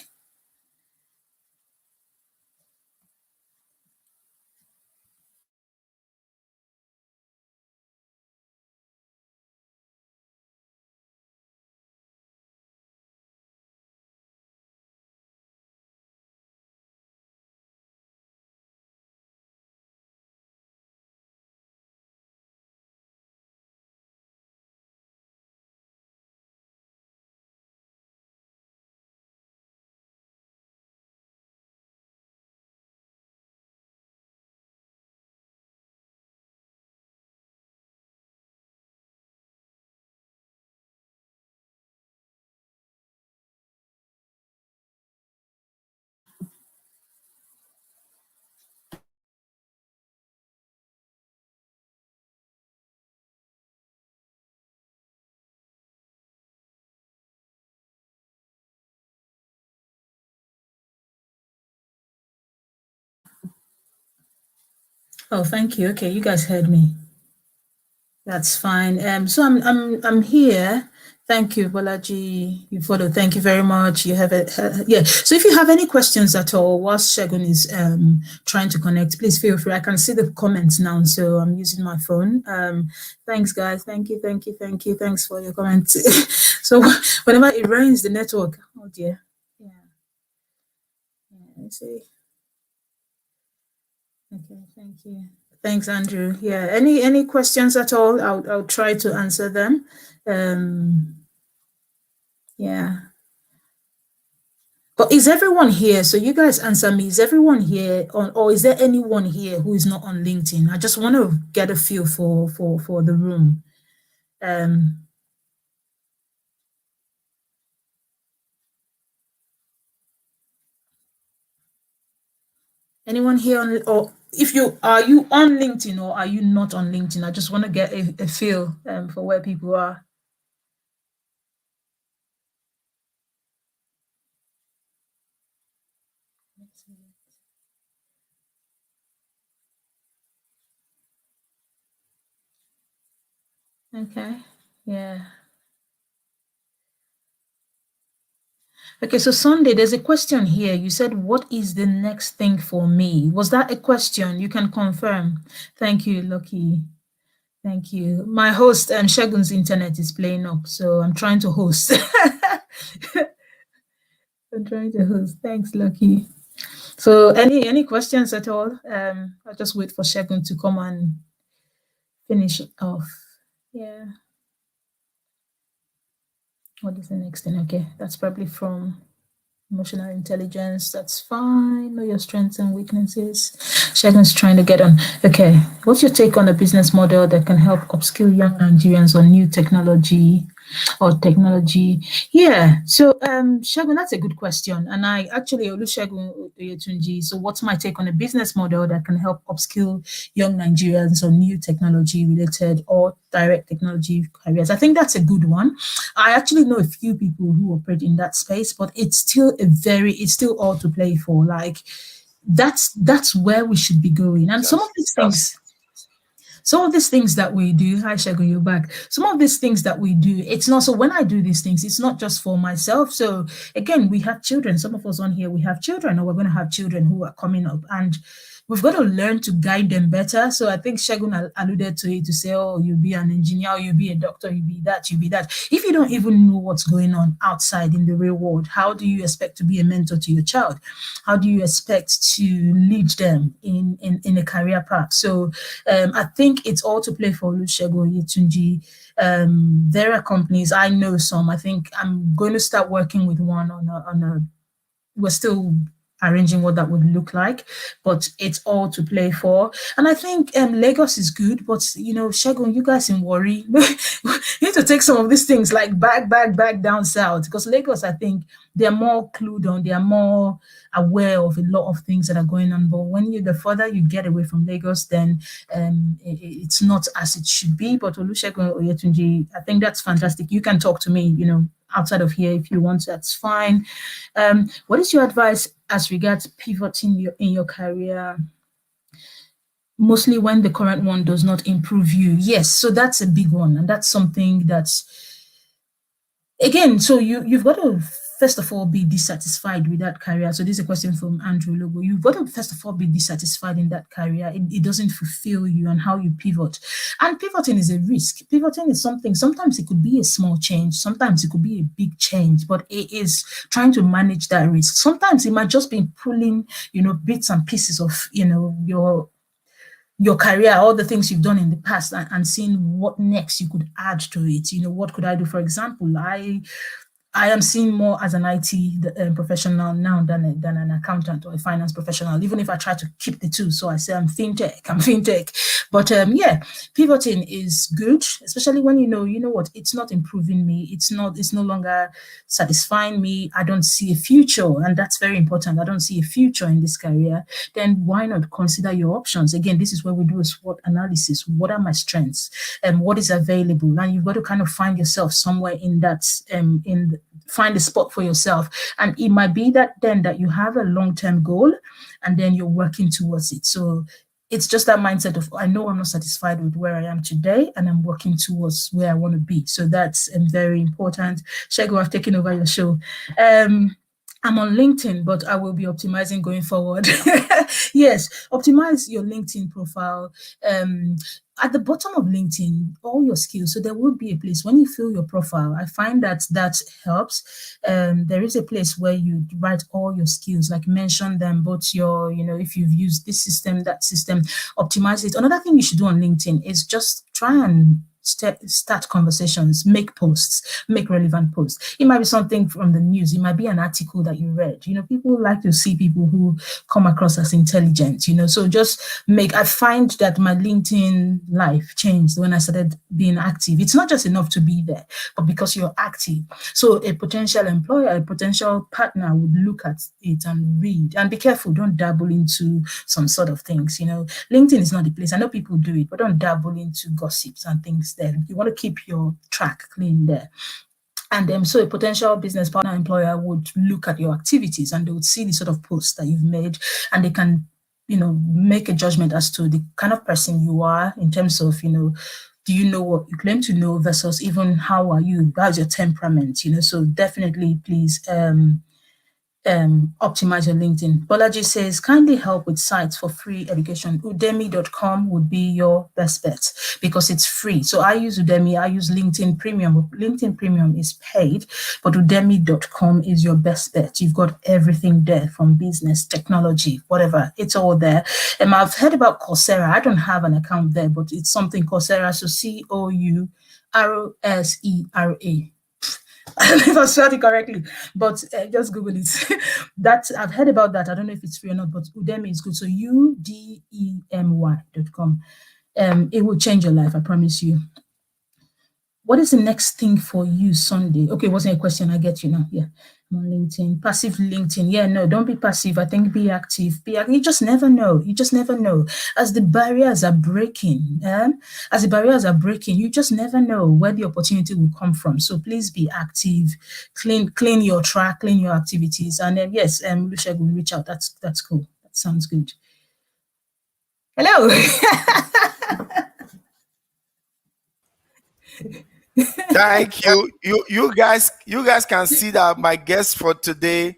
Oh, thank you. Okay, you guys heard me. That's fine. So I'm here. Thank you, Bolaji. You follow. Thank you very much. You have it. Yeah. So if you have any questions at all, whilst Segun is trying to connect, please feel free. I can see the comments now, so I'm using my phone. Thanks, guys. Thank you. Thank you. Thank you. Thanks for your comments. So whenever it rains, the network. Oh dear. Yeah. Let's see. Okay. Thank you. Thanks, Andrew. Yeah. Any questions at all? I'll try to answer them. Yeah. But is everyone here? So you guys answer me. Is everyone here on, or is there anyone here who is not on LinkedIn? I just want to get a feel for the room. Um, Anyone here on, or if you are you on LinkedIn or are you not on LinkedIn? I just want to get a feel for where people are. Okay. Yeah. Okay, so Sunday, there's a question here. You said, "What is the next thing for me?" Was that a question? You can confirm. Thank you, Lucky. Thank you. My host, Shagun's internet is playing up, so I'm trying to host. I'm trying to host. Thanks, Lucky. So, any questions at all? I'll just wait for Shagun to come and finish it off. Yeah. What is the next thing? Okay, that's probably from emotional intelligence. That's fine. Know your strengths and weaknesses. Shagun's trying to get on. Okay, what's your take on a business model that can help upskill young Nigerians on new technology or technology? Yeah. So, Shagun, that's a good question. And I actually, Olusegun Oyetunji. So, what's my take on a business model that can help upskill young Nigerians on new technology related or direct technology careers? I think that's a good one. I actually know a few people who operate in that space, but it's still all to play for. Like that's where we should be going. And some of these things that we do, hi Shagun, you're back. Some of these things that we do, it's not so when I do these things, it's not just for myself. So again, we have children. Some of us on here, we have children, or we're going to have children who are coming up. And we've got to learn to guide them better. So I think Shagun alluded to it to say, oh, you'll be an engineer, you'll be a doctor, you'll be that, you'll be that. If you don't even know what's going on outside in the real world, how do you expect to be a mentor to your child? How do you expect to lead them in a career path? So I think it's all to play for Olusegun Yetunji. There are companies, I know some. I think I'm going to start working with one on a we're still arranging what that would look like, but it's all to play for. And I think Lagos is good, but Shagun, you guys in worry. You need to take some of these things like back down south, because Lagos, I think they're more clued on, they are more aware of a lot of things that are going on. But when the further you get away from Lagos, then it's not as it should be. But Olusegun Oyetunji, I think that's fantastic. You can talk to me, outside of here if you want, that's fine. What is your advice as regards pivoting in your career, mostly when the current one does not improve you? Yes, so that's a big one, and that's something that's again. So you've got to first of all be dissatisfied with that career. So this is a question from Andrew Lobo. You've got to first of all be dissatisfied in that career. It doesn't fulfill you, and how you pivot. And pivoting is a risk. Pivoting is something, sometimes it could be a small change, sometimes it could be a big change, but it is trying to manage that risk. Sometimes it might just be pulling, bits and pieces of, your career, all the things you've done in the past, and seeing what next you could add to it. What could I do? For example, I am seen more as an IT professional now than an accountant or a finance professional, even if I try to keep the two. So I say I'm fintech. But yeah, pivoting is good, especially when you know what, it's not improving me. It's no longer satisfying me. I don't see a future, and that's very important. I don't see a future in this career. Then why not consider your options? Again, this is where we do a SWOT analysis. What are my strengths? And what is available? And you've got to kind of find yourself somewhere in that, find a spot for yourself. And it might be that then that you have a long-term goal and then you're working towards it. So it's just that mindset of, I know I'm not satisfied with where I am today and I'm working towards where I want to be. So that's very important. Shego, I've taken over your show. I'm on LinkedIn, but I will be optimizing going forward. Yes, optimize your LinkedIn profile. At the bottom of LinkedIn, all your skills. So there will be a place when you fill your profile. I find that helps. There is a place where you write all your skills, like mention them, both your, if you've used this system, that system, optimize it. Another thing you should do on LinkedIn is just try and start conversations, make posts, make relevant posts. It might be something from the news. It might be an article that you read. People like to see people who come across as intelligent, so just I find that my LinkedIn life changed when I started being active. It's not just enough to be there, but because you're active. So a potential employer, a potential partner would look at it and read, and be careful. Don't dabble into some sort of things. LinkedIn is not the place. I know people do it, but don't dabble into gossips and things there. You want to keep your track clean there. And so a potential business partner employer would look at your activities and they would see the sort of posts that you've made, and they can, make a judgment as to the kind of person you are in terms of, do you know what you claim to know versus even how are you, how's your temperament, so definitely please optimize your LinkedIn. Bolaji says, kindly help with sites for free education. Udemy.com would be your best bet because it's free. So I use Udemy, I use LinkedIn Premium. LinkedIn Premium is paid, but Udemy.com is your best bet. You've got everything there from business, technology, whatever. It's all there. I've heard about Coursera. I don't have an account there, but it's something Coursera. So Cousera. I don't know if I spelled it correctly, but just Google it. That I've heard about that. I don't know if it's free or not, but Udemy is good. So udemy.com. It will change your life, I promise you. What is the next thing for you Sunday? Okay, wasn't a question. I get you now. Yeah. I'm on LinkedIn. Passive LinkedIn. Yeah, no, don't be passive. I think be active. You just never know. You just never know. As the barriers are breaking, you just never know where the opportunity will come from. So please be active. Clean your track, clean your activities. And then yes, Lucia will reach out. That's cool. That sounds good. Hello. Thank you. You guys can see that my guest for today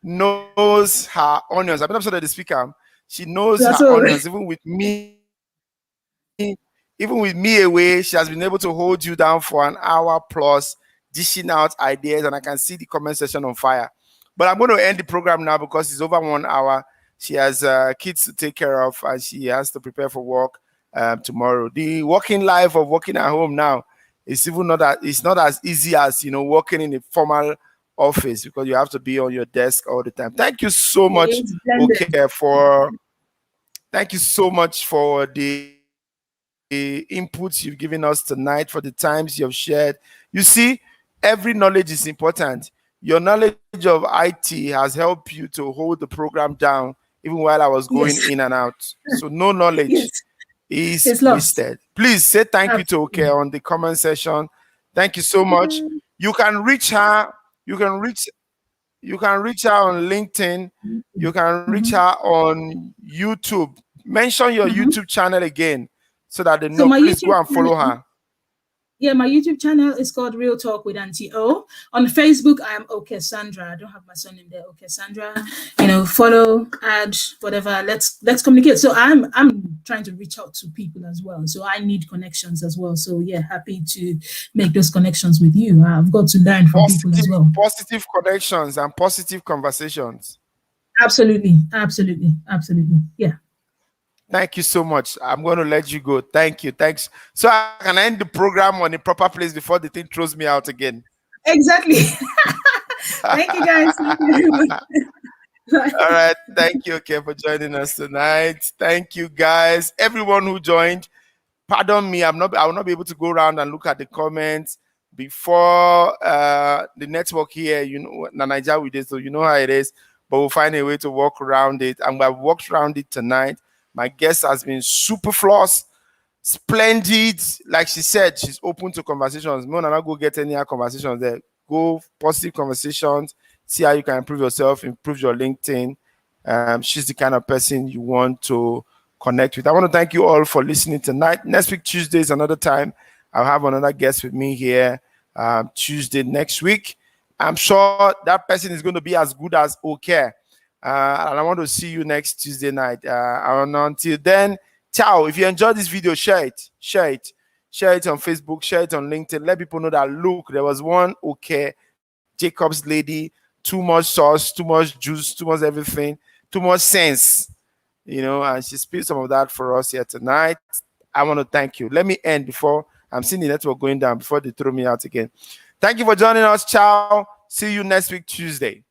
knows her onions. I'm not sure that the speaker. She knows her onions. Even with me away, she has been able to hold you down for an hour plus, dishing out ideas, and I can see the comment section on fire. But I'm going to end the program now because it's over 1 hour. She has kids to take care of, and she has to prepare for work tomorrow. The working life of working at home now is even not that, it's not as easy as working in a formal office because you have to be on your desk all the time. Thank you so much, thank you so much for the inputs you've given us tonight, for the times you've shared. You see, every knowledge is important. Your knowledge of IT has helped you to hold the program down even while I was going in and out. So no knowledge is wasted. Please say thank you to Oke on the comment section. Thank you so much. You can reach her. You can reach her on LinkedIn. You can reach her on YouTube. Mention your YouTube channel again so that they know. Please go and follow her. Yeah, my YouTube channel is called Real Talk with Auntie O. On Facebook, I am Oke Sandra. I don't have my surname there, Oke Sandra. Follow, add, whatever. Let's communicate. So I'm trying to reach out to people as well. So I need connections as well. So yeah, happy to make those connections with you. I've got to learn from people as well. Positive connections and positive conversations. Absolutely. Yeah. Thank you so much. I'm going to let you go. Thank you. Thanks. So I can end the program on a proper place before the thing throws me out again. Exactly. Thank you, guys. All right. Thank you, Oke, for joining us tonight. Thank you, guys. Everyone who joined, pardon me. I will not be able to go around and look at the comments before the network here. Nigeria with this, so you know how it is. But we'll find a way to work around it. And we've worked around it tonight. My guest has been super flawless, splendid. Like she said, she's open to conversations. No, not go get any conversations there. Go positive conversations. See how you can improve yourself, improve your LinkedIn. She's the kind of person you want to connect with. I want to thank you all for listening tonight. Next week, Tuesday is another time. I'll have another guest with me here Tuesday next week. I'm sure that person is going to be as good as Oke. And I want to see you next Tuesday night. And until then, ciao. If you enjoyed this video, share it. Share it on Facebook, share it on LinkedIn. Let people know that, look, there was one Oke Jacobs lady, too much sauce, too much juice, too much everything, too much sense, and she spilled some of that for us here tonight. I want to thank you. Let me end before I'm seeing the network going down, before they throw me out again. Thank you for joining us. Ciao. See you next week, Tuesday.